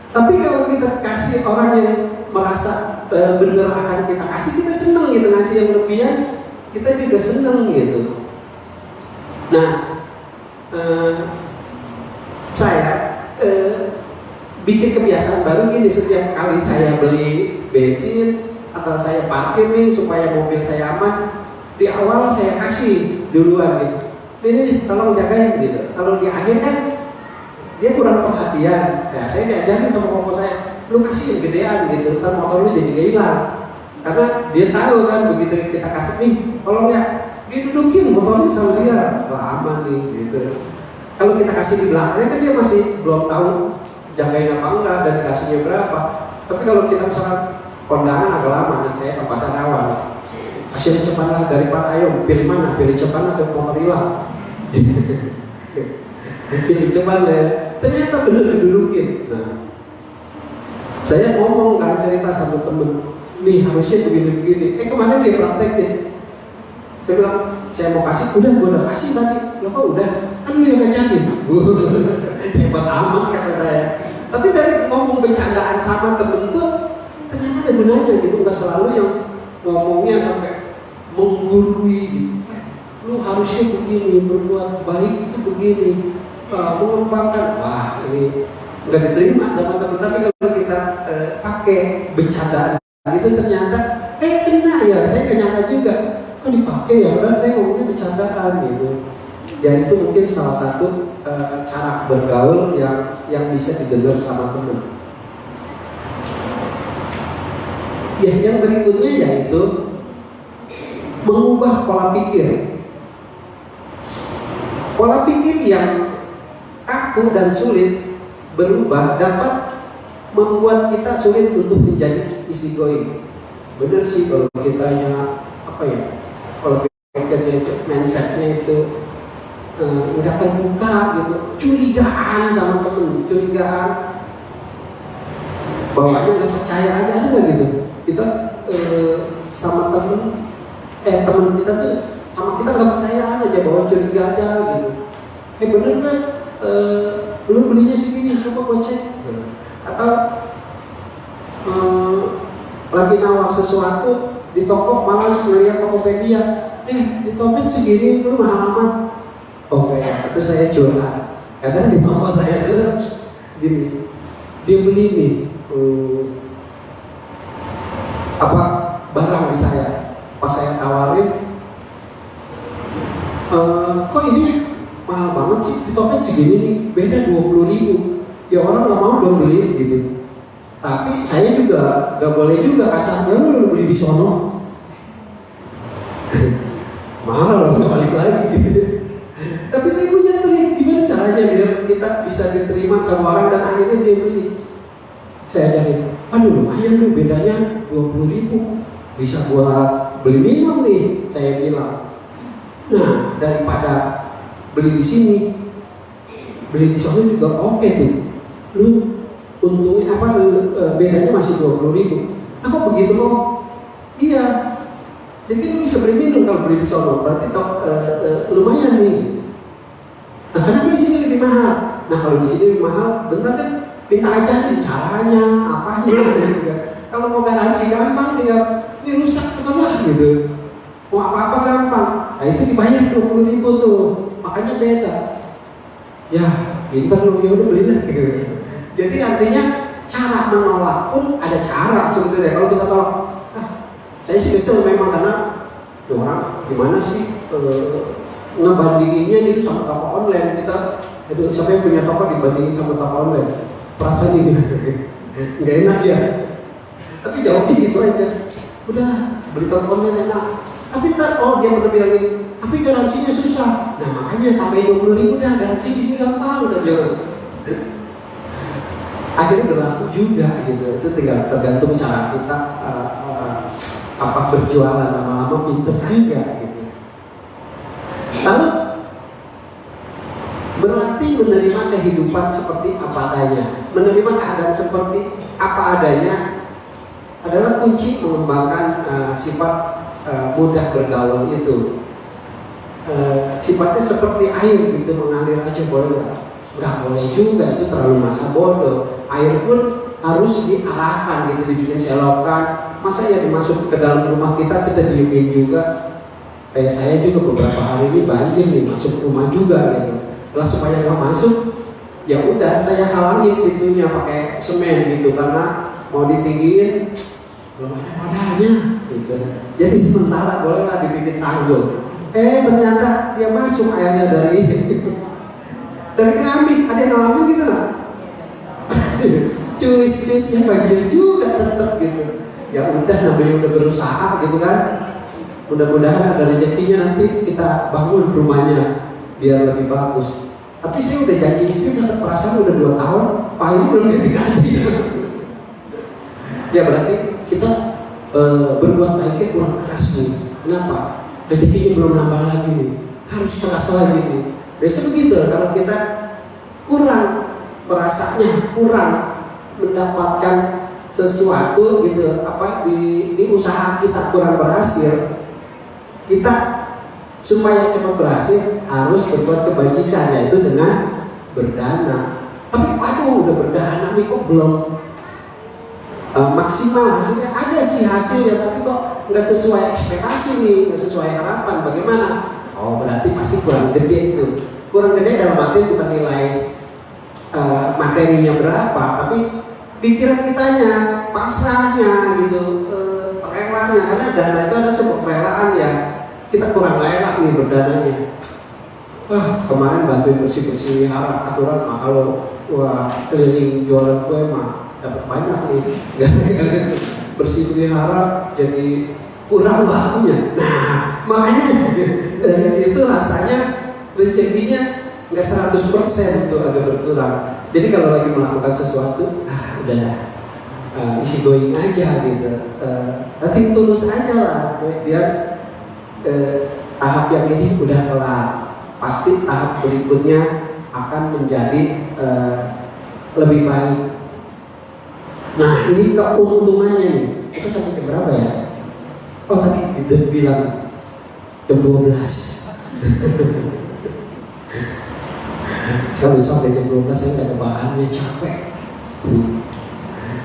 Tapi kalau kita kasih orang yang merasa benar akan kita kasih, kita senang gitu, ngasih yang lebihan, kita juga senang gitu. Nah, saya bikin kebiasaan baru gini, setiap kali saya beli bensin atau saya parkir nih supaya mobil saya aman, di awal saya kasih duluan gitu. Ini tolong jagain gitu. Kalau di akhir kan dia kurang perhatian. Ya saya diajarin sama koko saya, lu kasih yang gedean gitu, ntar motor lu jadi gak hilang. Karena dia tahu kan begitu kita kasih nih, tolong ya didudukin motornya sama dia, wah aman nih gitu. Kalau kita kasih di belakangnya kan dia masih belum tahu jagain apa enggak dan dikasihnya berapa. Tapi kalau kita misalkan kondangan agak lama nih, kayak tempat rawan, kasih cepat lah daripada ayo pilih mana, pilih cepat atau motor hilang. Pilih cepat ya. Ternyata benar didudukin. Nah, saya ngomong kan cerita sama temen, nih harusnya begini-begini. Kemarin dia praktekin. Saya bilang, saya mau kasih, udah gue udah kasih tadi. Loh kok udah? Kan lu yang ngajarin. Hebat amat kata saya. Tapi dari ngomong bercandaan sama temen tuh, ternyata ada gunanya gitu. Gak selalu yang ngomongnya sampai menggurui gitu. Lu harusnya begini, berbuat baik itu begini. Mengembangkan, wah ini nggak diterima sama teman. Tapi kalau kita pakai bercandaan itu ternyata kena ya, saya kenyata juga. Kok dipakai ya, padahal saya ngomongnya bercandaan gitu. Ya itu mungkin salah satu cara bergaul yang bisa didengar sama teman. Ya yang berikutnya yaitu mengubah pola pikir. Pola pikir yang kaku dan sulit berubah dapat membuat kita sulit untuk menjadi isegoing. Benar sih kalau kitanya apa ya? Kalau pikirnya itu mindsetnya itu nggak terbuka gitu, curigaan sama temen, curigaan, bawaannya nggak percaya aja, ada nggak gitu? Kita sama temen kita tuh sama kita nggak percaya aja, bawa curiga aja gitu. Bener nggak? Lu belinya segini, coba gue cek. Atau lagi nawar sesuatu di toko, malah ngeliat Tokopedia, di topet segini, lu mahal amat. Oke, itu saya curhat. Kadang di toko saya tuh gini, dia beli nih apa barang di saya, pas saya tawarin, kok ini mahal banget sih, di topet segini nih, beda 20.000. Ya orang nggak mau dong beli gitu. Tapi saya juga nggak boleh juga kasarnya lu beli di sono. Marah loh, nggak balik lagi gitu. Tapi saya punya trik, gimana caranya biar kita bisa diterima sama orang dan akhirnya dia beli. Saya ajarin, aduh lumayan tuh bedanya 20.000, bisa buat beli minum nih, saya bilang. Nah daripada beli di sini, beli di sana juga oke tuh. Lu untungnya apa? Bedanya masih 20.000. Nah kok begitu kok? Iya. Jadi lu bisa beli minum kalau beli di sana, berarti lumayan nih. Nah kenapa di sini lebih mahal? Nah kalau di sini lebih mahal, bentar kan minta ajarin caranya, apanya gitu. Kalau mau garansi gampang, tinggal ini rusak setengah gitu. Mau apa-apa gampang. Nah itu dibayar 20.000 tuh, makanya beda. Ya, pinter lu, ya udah belilah gitu. Jadi artinya cara menolak pun ada cara sebenarnya. Kalau kita tolak, saya sih kesel memang karena ya orang gimana sih ngebandinginnya gitu sama toko online. Kita, aduh, siapa yang punya toko dibandingin sama toko online? Perasaan ini nggak enak ya. Tapi jawabnya gitu aja. Udah beli toko online enak. Tapi ntar dia pernah bilang ini, tapi garansinya susah. Nah makanya tambahin 20.000 dah, garansi di sini gampang. Akhirnya berlaku juga gitu. Itu tinggal tergantung cara kita apa berjualan, lama-lama pinter juga gitu. Lalu berarti menerima kehidupan seperti apa adanya, menerima keadaan seperti apa adanya adalah kunci mengembangkan sifat mudah bergaul itu. Sifatnya seperti air gitu, mengalir aja boleh nggak? Nggak boleh juga, itu terlalu masa bodoh. Air pun harus diarahkan gitu, dibikin selokan. Masa ya dimasuk ke dalam rumah kita diemin juga. Kayak saya juga beberapa hari ini banjir nih, masuk rumah juga gitu. Lah supaya nggak masuk, ya udah saya halangin pintunya pakai semen gitu, karena mau ditinggiin belum ada modalnya gitu. Jadi sementara bolehlah dibikin tanggul. Ternyata dia masuk airnya dari keramik. Ada yang ngalamin gitu nggak? Cus-cusnya bagian juga tetap gitu. Ya udah, namanya udah berusaha gitu kan. Mudah-mudahan ada rezekinya, nanti kita bangun rumahnya biar lebih bagus. Tapi saya udah janji istri, masa perasaan udah 2 tahun paling belum diganti. Ya berarti kita berbuat baiknya kurang keras nih. Kenapa? Rezekinya belum nambah lagi nih, harus keras lagi nih. Biasanya begitu, kalau kita kurang perasaannya, kurang mendapatkan sesuatu gitu, apa di usaha kita kurang berhasil, kita supaya cepat berhasil harus berbuat kebajikan, yaitu dengan berdana. Tapi aduh udah berdana nih kok belum maksimal hasilnya. Ada sih hasilnya, tapi kok nggak sesuai ekspektasi nih, nggak sesuai harapan. Bagaimana? Oh berarti pasti kurang gede itu. Kurang gede dalam arti bukan nilai materinya berapa, tapi pikiran kitanya, pasrahnya gitu, relanya. Karena dana itu ada sebuah relaan ya. Kita kurang rela nih berdananya. Kemarin bantuin bersih-bersih aturan mah, kalau keliling jualan kue mah dapat banyak nih. Bersih pelihara jadi kurang waktunya. Nah makanya dari situ rasanya rezekinya nggak 100% tuh, agak berkurang. Jadi kalau lagi melakukan sesuatu, udah dah, isi going aja gitu, tapi tulus aja lah, biar tahap yang ini udah kelar, pasti tahap berikutnya akan menjadi lebih baik. Nah ini keuntungannya nih. Kita sampai jam berapa ya? Oh tadi udah bilang jam 12. Kalau sampai jam 12 saya nggak ada bahannya, capek.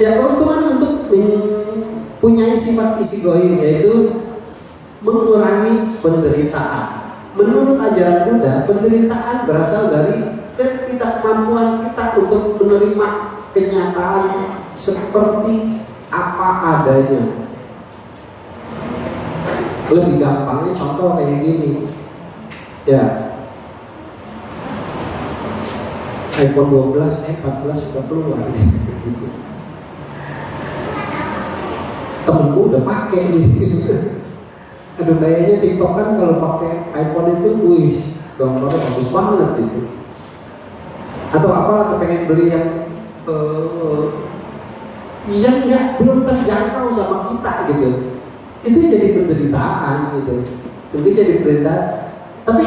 Ya keuntungan untuk punya sifat easygoing yaitu mengurangi penderitaan. Menurut ajaran Buddha, penderitaan berasal dari ketidakmampuan kita untuk menerima kenyataan seperti apa adanya. Lebih gampangnya contoh kayak gini ya, iPhone 12, 14 sudah keluar. Temenku udah pakai nih. Aduh, kayaknya TikTok kan kalau pakai iPhone itu, wih, gambarnya bagus banget gitu. Atau apalah, kepengen beli yang belum terjangkau sama kita gitu. Itu jadi penderitaan gitu. Itu jadi penderitaan. Tapi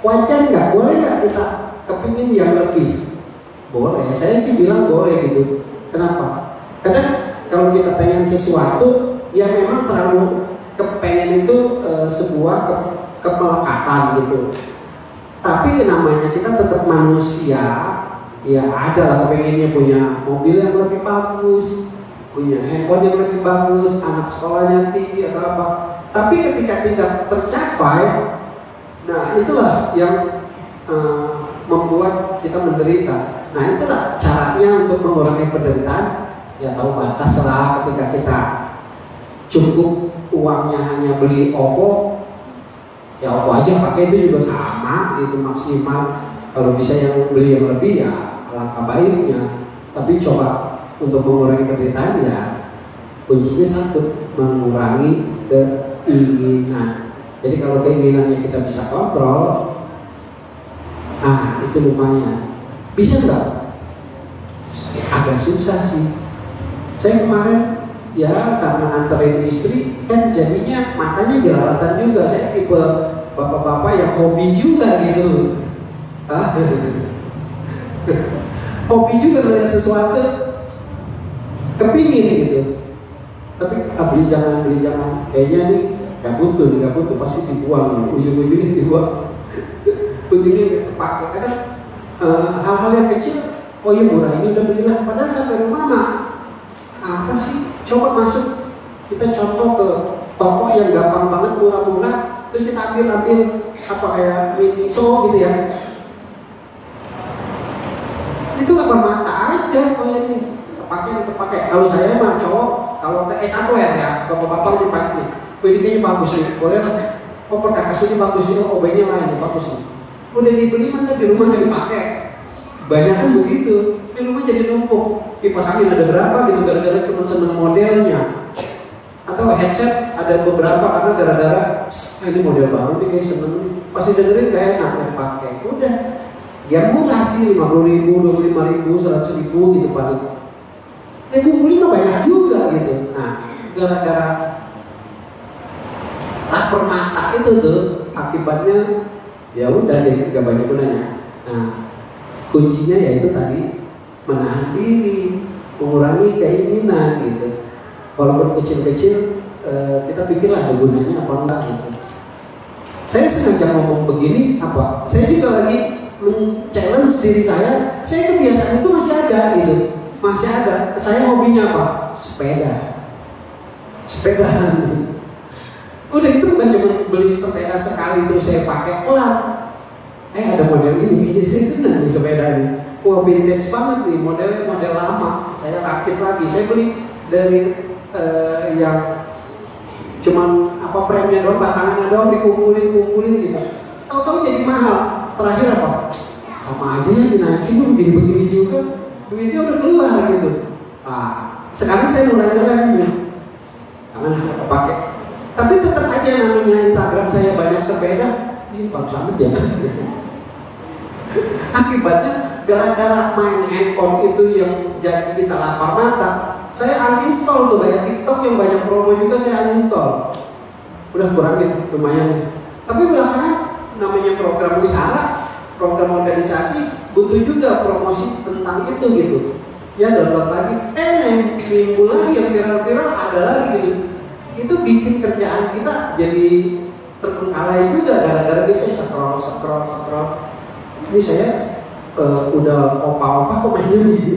wajar nggak? Boleh nggak kita kepingin yang lebih? Boleh. Saya sih bilang boleh gitu. Kenapa? Karena kalau kita pengen sesuatu, ya memang terlalu kepengen itu sebuah kemelekatan gitu. Tapi namanya kita tetap manusia, ya ada lah kepengennya punya mobil yang lebih bagus, punya handphone yang lebih bagus, anak sekolahnya tinggi atau apa. Tapi ketika tidak tercapai, nah itulah yang membuat kita menderita. Nah itulah caranya untuk mengurangi penderitaan. Ya tahu batas lah, ketika kita cukup uangnya hanya beli Oppo, ya Oppo aja pakai, itu juga sama gitu maksimal. Kalau bisa yang beli yang lebih ya alangkah baiknya. Tapi coba untuk mengurangi penderitaan, ya kuncinya satu, mengurangi keinginan. Jadi kalau keinginannya kita bisa kontrol, itu lumayan. Bisa nggak? Agak susah sih. Saya kemarin ya karena anterin istri kan jadinya matanya jelalatan juga. Saya tipe bapak-bapak yang hobi juga gitu. Hobi juga melihat sesuatu, kepingin gitu. Tapi beli jangan, kayaknya nih nggak butuh, pasti dibuang, ujung-ujungnya dibuang, ujungnya pakai. Kadang hal-hal yang kecil, oh iya murah ini udah belilah, padahal sampai rumah mah apa sih? Coba masuk, kita contoh ke toko yang gampang banget, murah-murah, terus kita ambil apa kayak Miniso gitu ya. Itu gak bermata aja kalau ini pakai. Kalau saya mah cowok, kalau ke S1 ya, bapak-bapak ini pasti, ini kayaknya bagus nih, boleh lah. Oh perkakas ini bagus nih, oh OB-nya lain bagus nih. Udah dibeli mah di rumah nggak dipakai. Banyak kan begitu, di rumah jadi numpuk. Kipas angin ada berapa gitu, gara-gara cuma seneng modelnya. Atau headset ada beberapa karena gara-gara ini model baru nih kayak seneng. Pasti dengerin kayak enak dipakai. Udah, ya murah sih, 50.000, 25.000, 100.000 gitu paling. Kumpulin mah banyak juga gitu. Nah, gara-gara lapar mata itu tuh akibatnya ya udah deh, gak banyak gunanya. Nah, kuncinya yaitu tadi menahan diri, mengurangi keinginan gitu. Walaupun kecil-kecil, kita pikirlah ada gunanya apa enggak gitu. Saya sengaja ngomong begini apa? Saya juga lagi men-challenge diri saya kebiasaan itu masih ada gitu. Masih ada. Saya hobinya apa? Sepeda. Udah gitu bukan cuma beli sepeda sekali terus saya pakai pelan. Ada model ini, saya senang nih sepeda nih. Wah vintage banget nih, modelnya model lama. Saya rakit lagi, saya beli dari yang cuman apa frame-nya doang, batangannya doang dikumpulin gitu. Tahu-tahu jadi mahal. Terakhir apa? Sama aja ya dinaikin, begini-begini juga. Duitnya udah keluar gitu. Sekarang saya mulai ngerem nih. Jangan pakai. Tapi tetap aja namanya Instagram saya banyak sepeda. Ini bagus amat ya. Akibatnya gara-gara main handphone itu yang jadi kita lapar mata, saya uninstall tuh kayak TikTok yang banyak promo juga saya uninstall. Udah kurangin lumayan nih. Tapi belakangan namanya program wihara, program organisasi butuh juga promosi tentang itu gitu. Ya download lagi, minggu lagi yang viral-viral ada lagi gitu. Itu bikin kerjaan kita jadi terbengkalai juga gara-gara kita scroll. Ini saya udah opa-opa kok mainnya begini.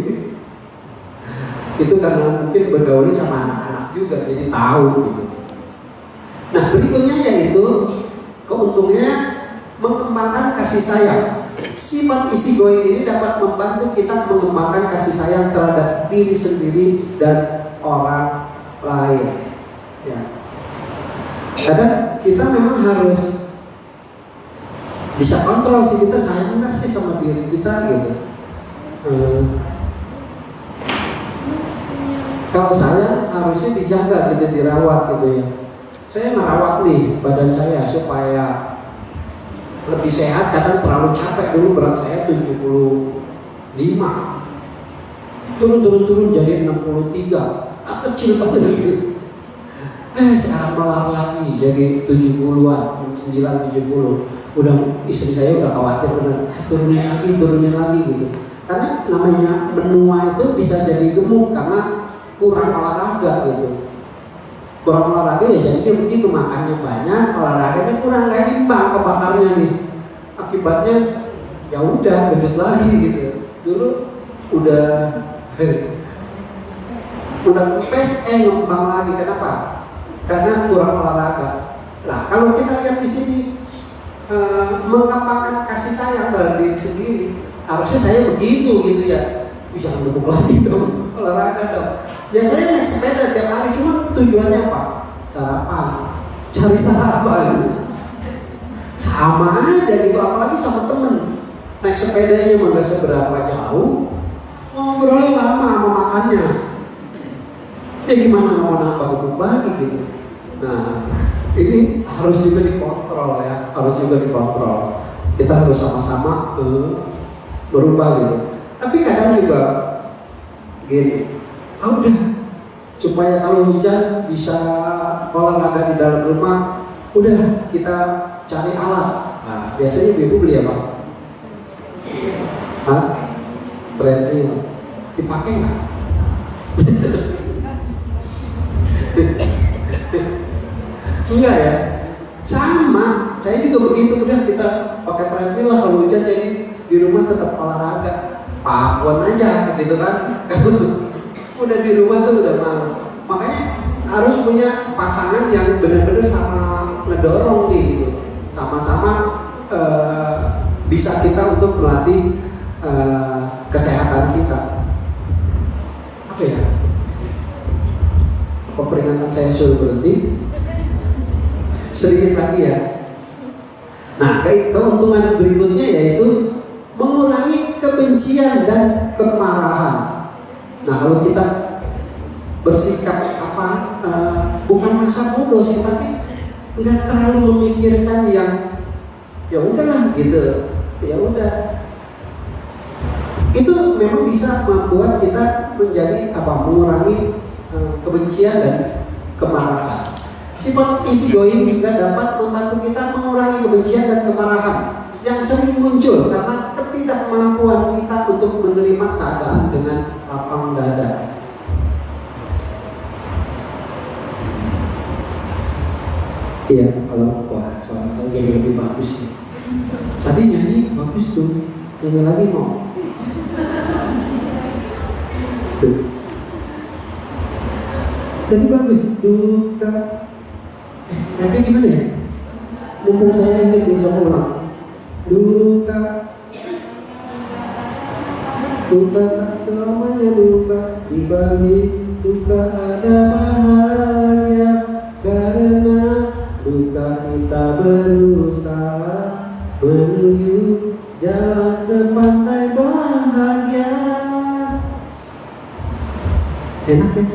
Itu karena mungkin bergaul sama anak-anak juga, jadi tahu gitu. Nah berikutnya yaitu keuntungnya mengembangkan kasih sayang. sifat easy going ini dapat membantu kita mengembangkan kasih sayang terhadap diri sendiri dan orang lain. Ya. Kadang kita memang harus bisa kontrol sih, kita sayang nggak sih sama diri kita gitu. Kalau sayang harusnya dijaga gitu, dirawat gitu ya. Saya ngerawat nih badan saya supaya lebih sehat. Kadang terlalu capek, dulu berat saya 75, turun jadi 63, kecil banget gitu. Sekarang melar lagi jadi 70-an, 9-70. Udah istri saya udah khawatir, bener turunin lagi gitu. Karena namanya menua itu bisa jadi gemuk karena kurang olahraga gitu. Kurang olahraga ya jadinya begitu, makannya banyak, olahraganya kurang, kayak imbang kebakarnya nih. Akibatnya ya udah gendut lagi gitu. Dulu udah kempes, ngembang lagi. Kenapa? Karena kurang olahraga. Nah, kalau kita lihat di sini mengembangkan kasih sayang terhadap diri sendiri, harusnya saya begitu gitu ya. Jangan gemuk lagi dong, olahraga dong. Ya saya naik sepeda tiap hari, cuma tujuannya apa? Sarapan, cari sarapan. Sama aja gitu, apalagi sama temen. Naik sepedanya mah gak seberapa jauh, ngobrolnya lama sama makannya. Ya gimana mau nambah gemuk lagi gitu. Nah, ini harus juga dikontrol ya, harus juga dikontrol. Kita harus sama-sama berubah gitu. Tapi kadang juga gini, udah supaya kalau hujan bisa olahraga di dalam rumah, udah kita cari alat. Nah, biasanya ibu beli apa? Treadmill. Dipakai nggak? Enggak ya? Sama, saya juga begitu. Udah kita pakai treadmill lah kalau hujan, jadi di rumah tetap olahraga. Pakon aja gitu kan. Udah di rumah tuh udah males. Makanya harus punya pasangan yang benar-benar sama ngedorong nih gitu. Sama-sama bisa kita untuk melatih kesehatan kita. Apa ya? Peringatan saya suruh berhenti. Sedikit lagi ya. Nah, keuntungan berikutnya yaitu mengurangi kebencian dan kemarahan. Nah, kalau kita bersikap bukan masa bodoh sih, tapi nggak terlalu memikirkan yang ya udahlah gitu, ya udah. Itu memang bisa membuat kita menjadi mengurangi kebencian dan kemarahan. Sifat easy going juga dapat membantu kita mengurangi kebencian dan kemarahan yang sering muncul karena ketidakmampuan kita untuk menerima keadaan dengan lapang dada. Iya, kalau suara saya jadi lebih bagus nih. Tadi nyanyi bagus tuh, nyanyi lagi mau. Tadi bagus, duka. Tapi gimana ya? Mumpung saya ingat di sana ulang. Duka tak selamanya duka, di balik duka ada bahagia. Karena duka kita berusaha menuju jalan ke pantai bahagia. Enak ya?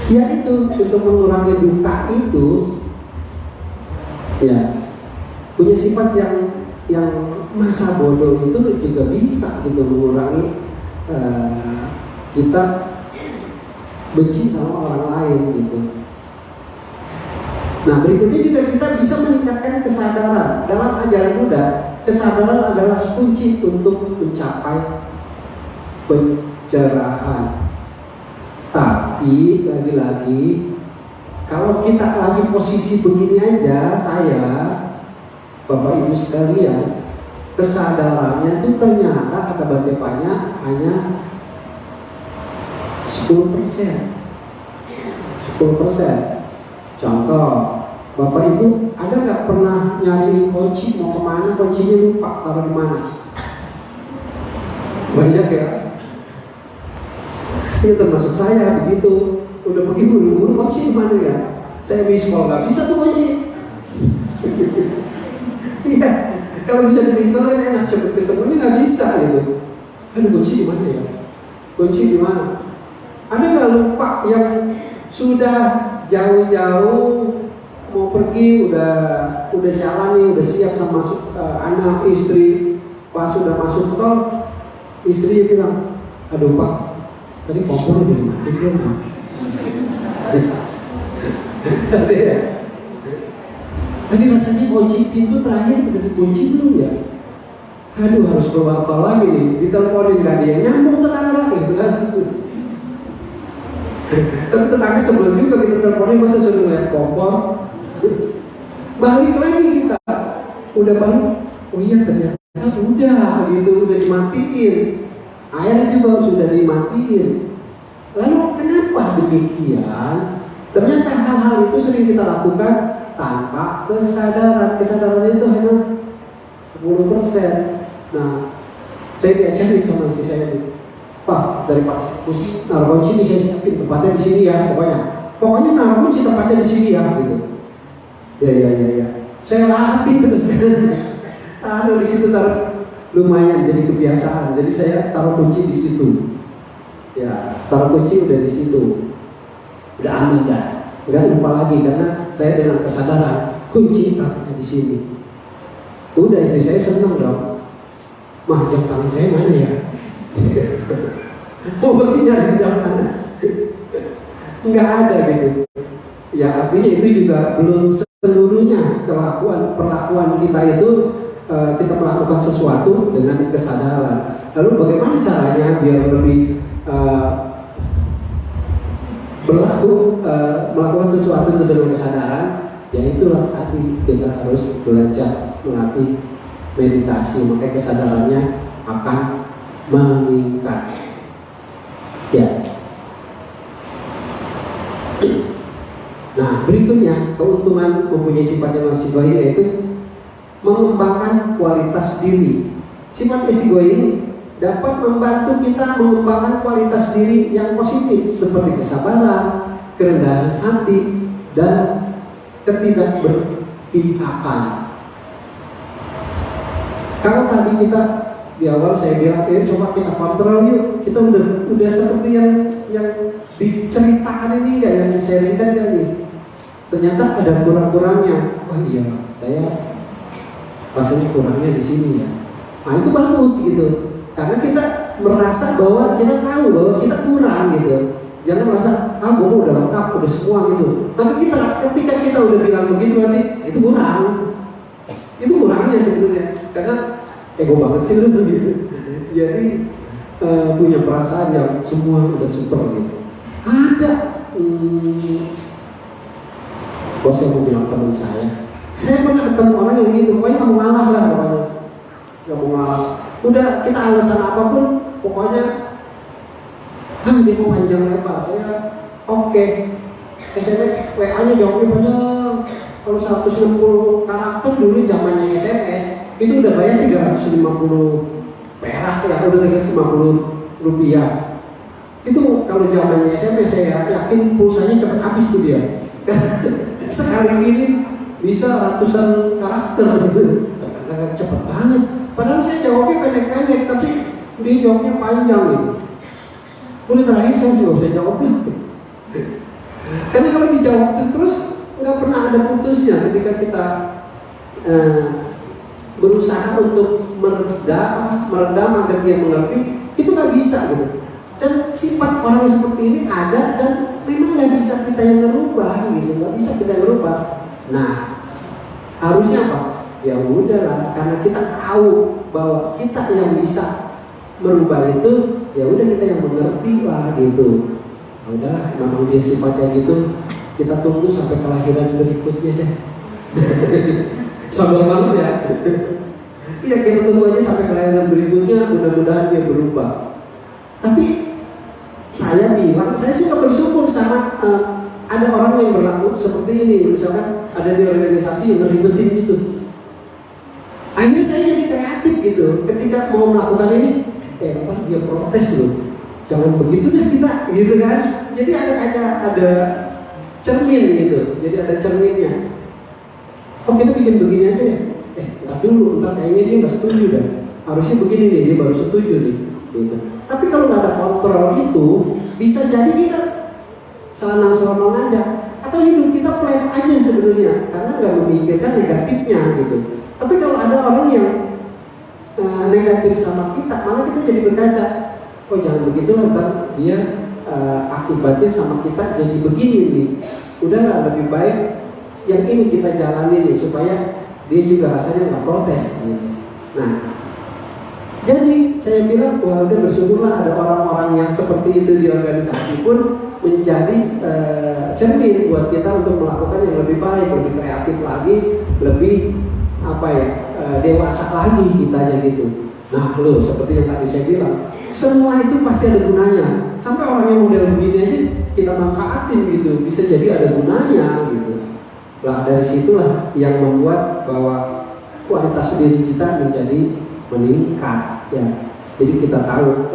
Ya itu, untuk mengurangi duka itu ya punya sifat yang masa bodoh itu juga bisa gitu mengurangi kita benci sama orang lain gitu. Nah, berikutnya juga kita bisa meningkatkan kesadaran. Dalam ajaran Buddha, kesadaran adalah kunci untuk mencapai pencerahan. Tapi lagi-lagi kalau kita lagi posisi begini aja, saya, Bapak Ibu sekalian, kesadarannya itu ternyata kata Bapaknya hanya 10%. Contoh, Bapak Ibu, ada nggak pernah nyariin kunci mau kemana, kuncinya lupa taruh di mana? Banyak ya. Ini termasuk saya begitu. Udah pergi buru-buru, kunci di mana ya? Saya miss call, nggak bisa tuh kunci. Iya, kalau bisa di miss call kan enak, cepet ketemu, ini nggak bisa gitu. Aduh, kunci di mana ya? Kunci di mana? Ada nggak lupa yang sudah jauh-jauh mau pergi, udah jalan nih, udah siap sama anak istri, pas sudah masuk tol, istrinya bilang, aduh Pak, tadi kompor udah dimatiin belum Pak? Tadi rasanya kunci pintu terakhir udah dikunci belum ya? Aduh, harus keluar tol lagi nih, diteleponin gak dia, nyambung tetangga gitu kan. Tapi tetangga sebelum juga kita teleponin, masa sudah ngeliat kompor. Balik lagi kita, udah balik, oh iya ternyata udah gitu, udah dimatiin, air juga sudah dimatiin. Lalu kenapa demikian? Ternyata hal-hal itu sering kita lakukan tanpa kesadaran. Kesadaran itu hanya 10%. Nah, saya diajarin sama istri saya itu, Pak, dari Pak Kusi, naruh kunci ini saya siapin tempatnya di sini ya, pokoknya naruh kunci tempatnya di sini ya, gitu. Ya. Saya latih terus. Taruh di situ, taruh, lumayan jadi kebiasaan. Jadi saya taruh kunci di situ. Ya, taruh kunci udah di situ. Udah aman dah. Enggak lupa lagi karena saya dengan kesadaran kunci taruhnya di sini. Udah, istri saya senang dong. Mah, jam tangan saya mana ya? Mau pergi nyari jam tangan. Enggak ada gitu. Ya artinya itu juga belum seluruhnya perlakuan kita itu kita melakukan sesuatu dengan kesadaran. Lalu bagaimana caranya biar lebih melakukan sesuatu itu dengan kesadaran? Ya itulah arti kita harus belajar melatih meditasi, maka kesadarannya akan meningkat. Ya. Nah, berikutnya keuntungan mempunyai sifat yang istiqohir yaitu mengembangkan kualitas diri. Sifat istiqohir dapat membantu kita mengembangkan kualitas diri yang positif seperti kesabaran, kerendahan hati, dan ketidakberpihakan. Kalau tadi kita di awal saya bilang, coba kita kontrol yuk. Kita udah seperti yang diceritakan ini nggak, yang sharingkan ya nih. Ternyata ada kurang-kurangnya. Oh iya, saya rasanya kurangnya di sini ya. Nah itu bagus gitu. Karena kita merasa bahwa kita tahu bahwa kita kurang gitu. Jangan merasa, gue udah lengkap, udah semua gitu. Tapi ketika kita udah bilang begitu berarti itu kurang. Itu kurangnya sebenarnya. Karena ego banget sih lu gitu. Jadi punya perasaan yang semua udah super gitu. Ada bos yang mau bilang teman saya pernah ketemu orang yang gitu, pokoknya nggak mau ngalah lah, pokoknya nggak mau ngalah. Udah kita alasan apapun, pokoknya dia mau panjang lebar. Saya oke. SMS WA-nya jawabnya banyak. Kalau 160 karakter dulu zamannya SMS itu udah bayar 350 perak ya, udah 350 rupiah. Itu kalau zamannya SMS saya yakin pulsanya cepat habis tuh dia. Sekali ini bisa ratusan karakter gitu, cepet banget. Padahal saya jawabnya pendek-pendek, tapi dia jawabnya panjang gitu. Udah terakhir saya sudah usah jawabnya. Karena kalau dijawab terus nggak pernah ada putusnya. Ketika kita berusaha untuk meredam agar dia mengerti, itu nggak bisa gitu. Dan sifat orang seperti ini ada dan memang nggak bisa kita yang merubah gitu, nggak bisa kita merubah. Nah, harusnya apa? Ya udahlah, karena kita tahu bahwa kita yang bisa merubah itu, ya udah kita yang mengerti lah gitu. Ya udahlah, memang dia sifatnya gitu, kita tunggu sampai kelahiran berikutnya deh. Sabar banget ya. Iya, kita tunggu aja sampai kelahiran berikutnya, mudah-mudahan dia berubah. Tapi saya bilang, saya suka bersyukur sama ada orang yang berlaku seperti ini, misalkan ada di organisasi yang ngeribetin gitu. Akhirnya saya jadi kreatif gitu, ketika mau melakukan ini, ntar dia protes loh, jangan begitu deh kita, gitu kan. Jadi ada cermin gitu, jadi ada cerminnya. Oh kita bikin begini aja ya, ntar dulu, ntar kayaknya dia nggak setuju dah. Harusnya begini nih, dia baru setuju nih. Gitu. Tapi kalau nggak ada kontrol itu, bisa jadi kita selenang-selenang aja, atau hidup kita flat aja sebenarnya, karena nggak memikirkan negatifnya gitu. Tapi kalau ada orang yang negatif sama kita, malah kita jadi berkaca, oh jangan begitulah, ntar dia akibatnya sama kita jadi begini nih. Udahlah, lebih baik yang ini kita jalani nih, supaya dia juga rasanya nggak protes gitu. Nah, jadi saya bilang, wah udah bersyukurlah ada orang-orang yang seperti itu di organisasi pun menjadi cermin buat kita untuk melakukan yang lebih baik, lebih kreatif lagi, lebih dewasa lagi kitanya gitu. Nah lo seperti yang tadi saya bilang, semua itu pasti ada gunanya. Sampai orang yang model begini aja kita manfaatin gitu, bisa jadi ada gunanya gitu. Lah dari situlah yang membuat bahwa kualitas diri kita menjadi meningkat ya. Jadi kita tahu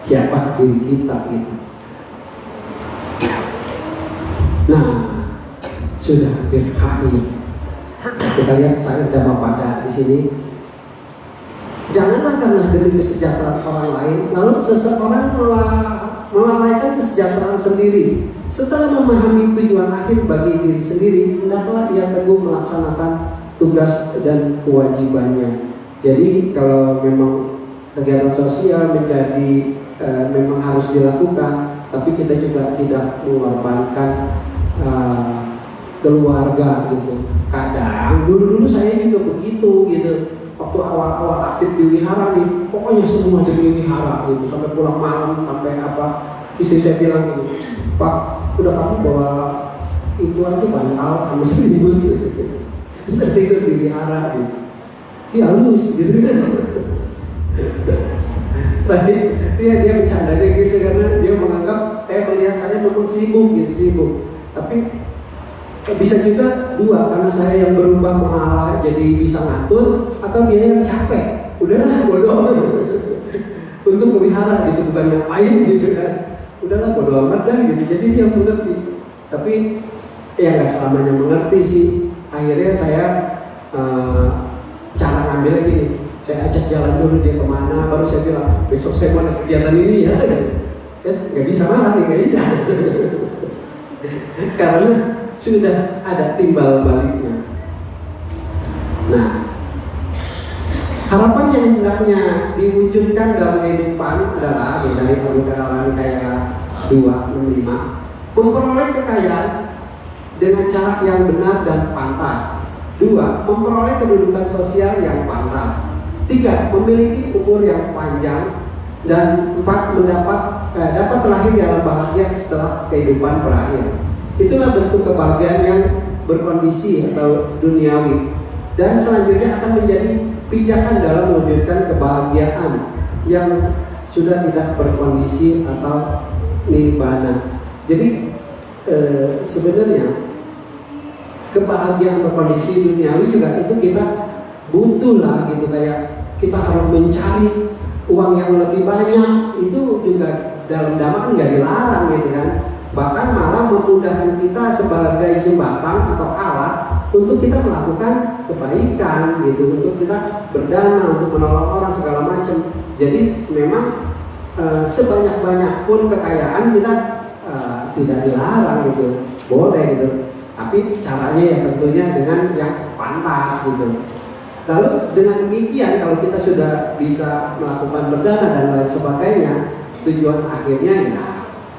siapa diri kita gitu. Nah, sudah hampir akhir. Kita lihat saya dan pada di sini. Janganlah karena demi kesejahteraan orang lain, lalu seseorang melalaikan kesejahteraan sendiri. Setelah memahami tujuan akhir bagi diri sendiri, hendaklah ia teguh melaksanakan tugas dan kewajibannya. Jadi kalau memang kegiatan sosial menjadi memang harus dilakukan, tapi kita juga tidak mengorbankan keluarga gitu. Kadang dulu saya juga begitu gitu. Waktu awal-awal aktif di wihara nih, pokoknya semua di wihara gitu, sampai pulang malam, sampai istri saya bilang gitu, Pak, udah kamu bawa itu aja bantal sama selimut gitu. Kita tidur di wihara gitu. Dia halus gitu kan. Tadi dia bercandanya gitu karena dia menganggap melihat saya memang sibuk. Tapi bisa juga dua, karena saya yang berubah mengalah jadi bisa ngatur, atau dia yang capek. Udahlah bodoh untuk berwihara gitu, bukan yang lain gitu kan. Udahlah bodoh amat dah gitu. Jadi dia mengerti. Tapi ya nggak selamanya mengerti sih. Akhirnya saya cara ngambilnya gini, saya ajak jalan dulu dia kemana, baru saya bilang besok saya mau ada kegiatan ini ya. Nggak bisa marah nih, nggak bisa. Karena sudah ada timbal baliknya. Nah, harapan yang hendaknya diwujudkan dalam kehidupan adalah dari Al-Quran kayak 2:65, memperoleh kekayaan dengan cara yang benar dan pantas. 2. Memperoleh kedudukan sosial yang pantas. 3. Memiliki umur yang panjang. Dan 4. Dapat terlahir dalam bahagia setelah kehidupan berakhir. Itulah bentuk kebahagiaan yang berkondisi atau duniawi. Dan selanjutnya akan menjadi pijakan dalam mewujudkan kebahagiaan yang sudah tidak berkondisi atau nirvana. Jadi sebenarnya kebahagiaan berkondisi duniawi juga itu kita butuh lah gitu, kayak kita harus mencari uang yang lebih banyak, itu juga dalam dhamma kan nggak dilarang gitu kan. Bahkan malah memudahkan kita sebagai jembatan atau alat untuk kita melakukan kebaikan gitu, untuk kita berdana, untuk menolong orang segala macam. Jadi memang sebanyak-banyak pun kekayaan kita tidak dilarang gitu, boleh gitu. Tapi caranya ya tentunya dengan yang pantas gitu. Lalu dengan demikian kalau kita sudah bisa melakukan berdana dan lain sebagainya, tujuan akhirnya ya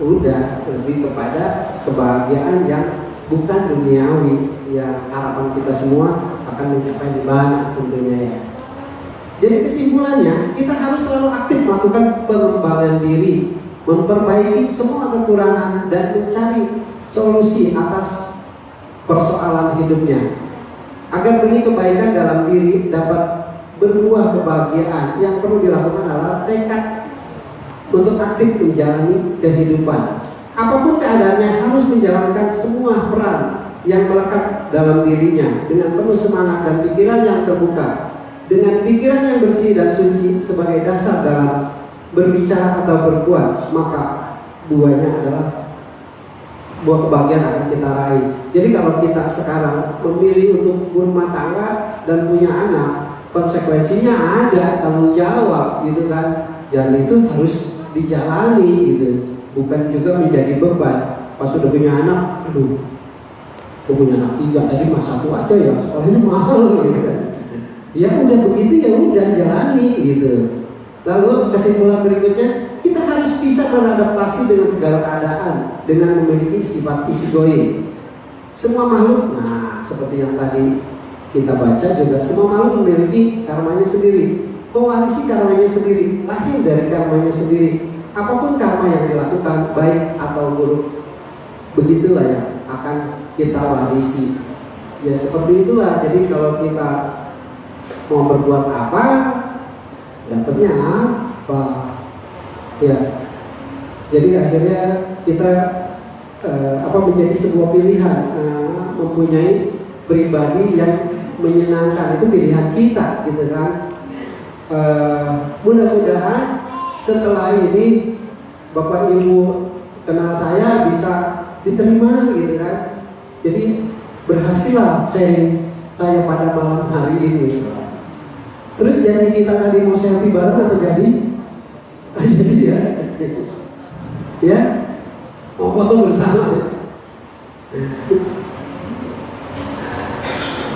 udah lebih kepada kebahagiaan yang bukan duniawi, yang harapan kita semua akan mencapai di mana tentunya ya. Jadi kesimpulannya, kita harus selalu aktif melakukan pengembangan diri, memperbaiki semua kekurangan dan mencari solusi atas persoalan hidupnya, agar benih kebaikan dalam diri dapat berbuah kebahagiaan. Yang perlu dilakukan adalah tekad untuk aktif menjalani kehidupan apapun keadaannya harus menjalankan semua peran yang melekat dalam dirinya dengan penuh semangat dan pikiran yang terbuka, dengan pikiran yang bersih dan suci sebagai dasar dalam berbicara atau berbuat, maka buahnya adalah buah kebahagiaan akan kita raih. Jadi kalau kita sekarang memilih untuk berumah tangga dan punya anak, konsekuensinya ada, tanggung jawab gitu kan, dan itu harus dijalani gitu, bukan juga menjadi beban. Pas udah punya anak, aduh, aku punya anak 3, tadi mas 1 aja ya, sekolahnya mahal gitu kan. Ya udah begitu, ya udah jalani gitu. Lalu kesimpulan berikutnya, kita harus bisa beradaptasi dengan segala keadaan dengan memiliki sifat easygoing. Semua makhluk, nah seperti yang tadi kita baca juga, semua makhluk memiliki karmanya sendiri, mewarisi karmanya sendiri, lahir dari karmanya sendiri. Apapun karma yang dilakukan, baik atau buruk, begitulah yang akan kita warisi. Ya seperti itulah. Jadi kalau kita mau berbuat apa, dapatnya apa, ya. Jadi akhirnya kita menjadi sebuah pilihan, mempunyai pribadi yang menyenangkan, itu pilihan kita, gitu kan. Mudah-mudahan setelah ini Bapak Ibu kenal saya bisa diterima, gitu kan. Jadi berhasillah sharing saya pada malam hari ini. Terus janji kita tadi mau selfie bareng apa jadi? Jadi ya, ya, mau foto bersama.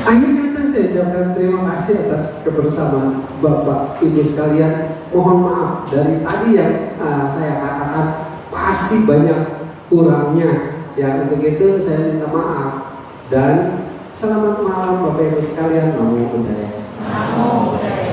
Akhir kata saya ucapkan terima kasih atas kebersamaan Bapak Ibu sekalian. Mohon maaf dari tadi yang saya katakan pasti banyak kurangnya. Ya untuk itu saya minta maaf dan selamat malam Bapak Ibu sekalian. Namo Buddhaya. Namo Buddhaya.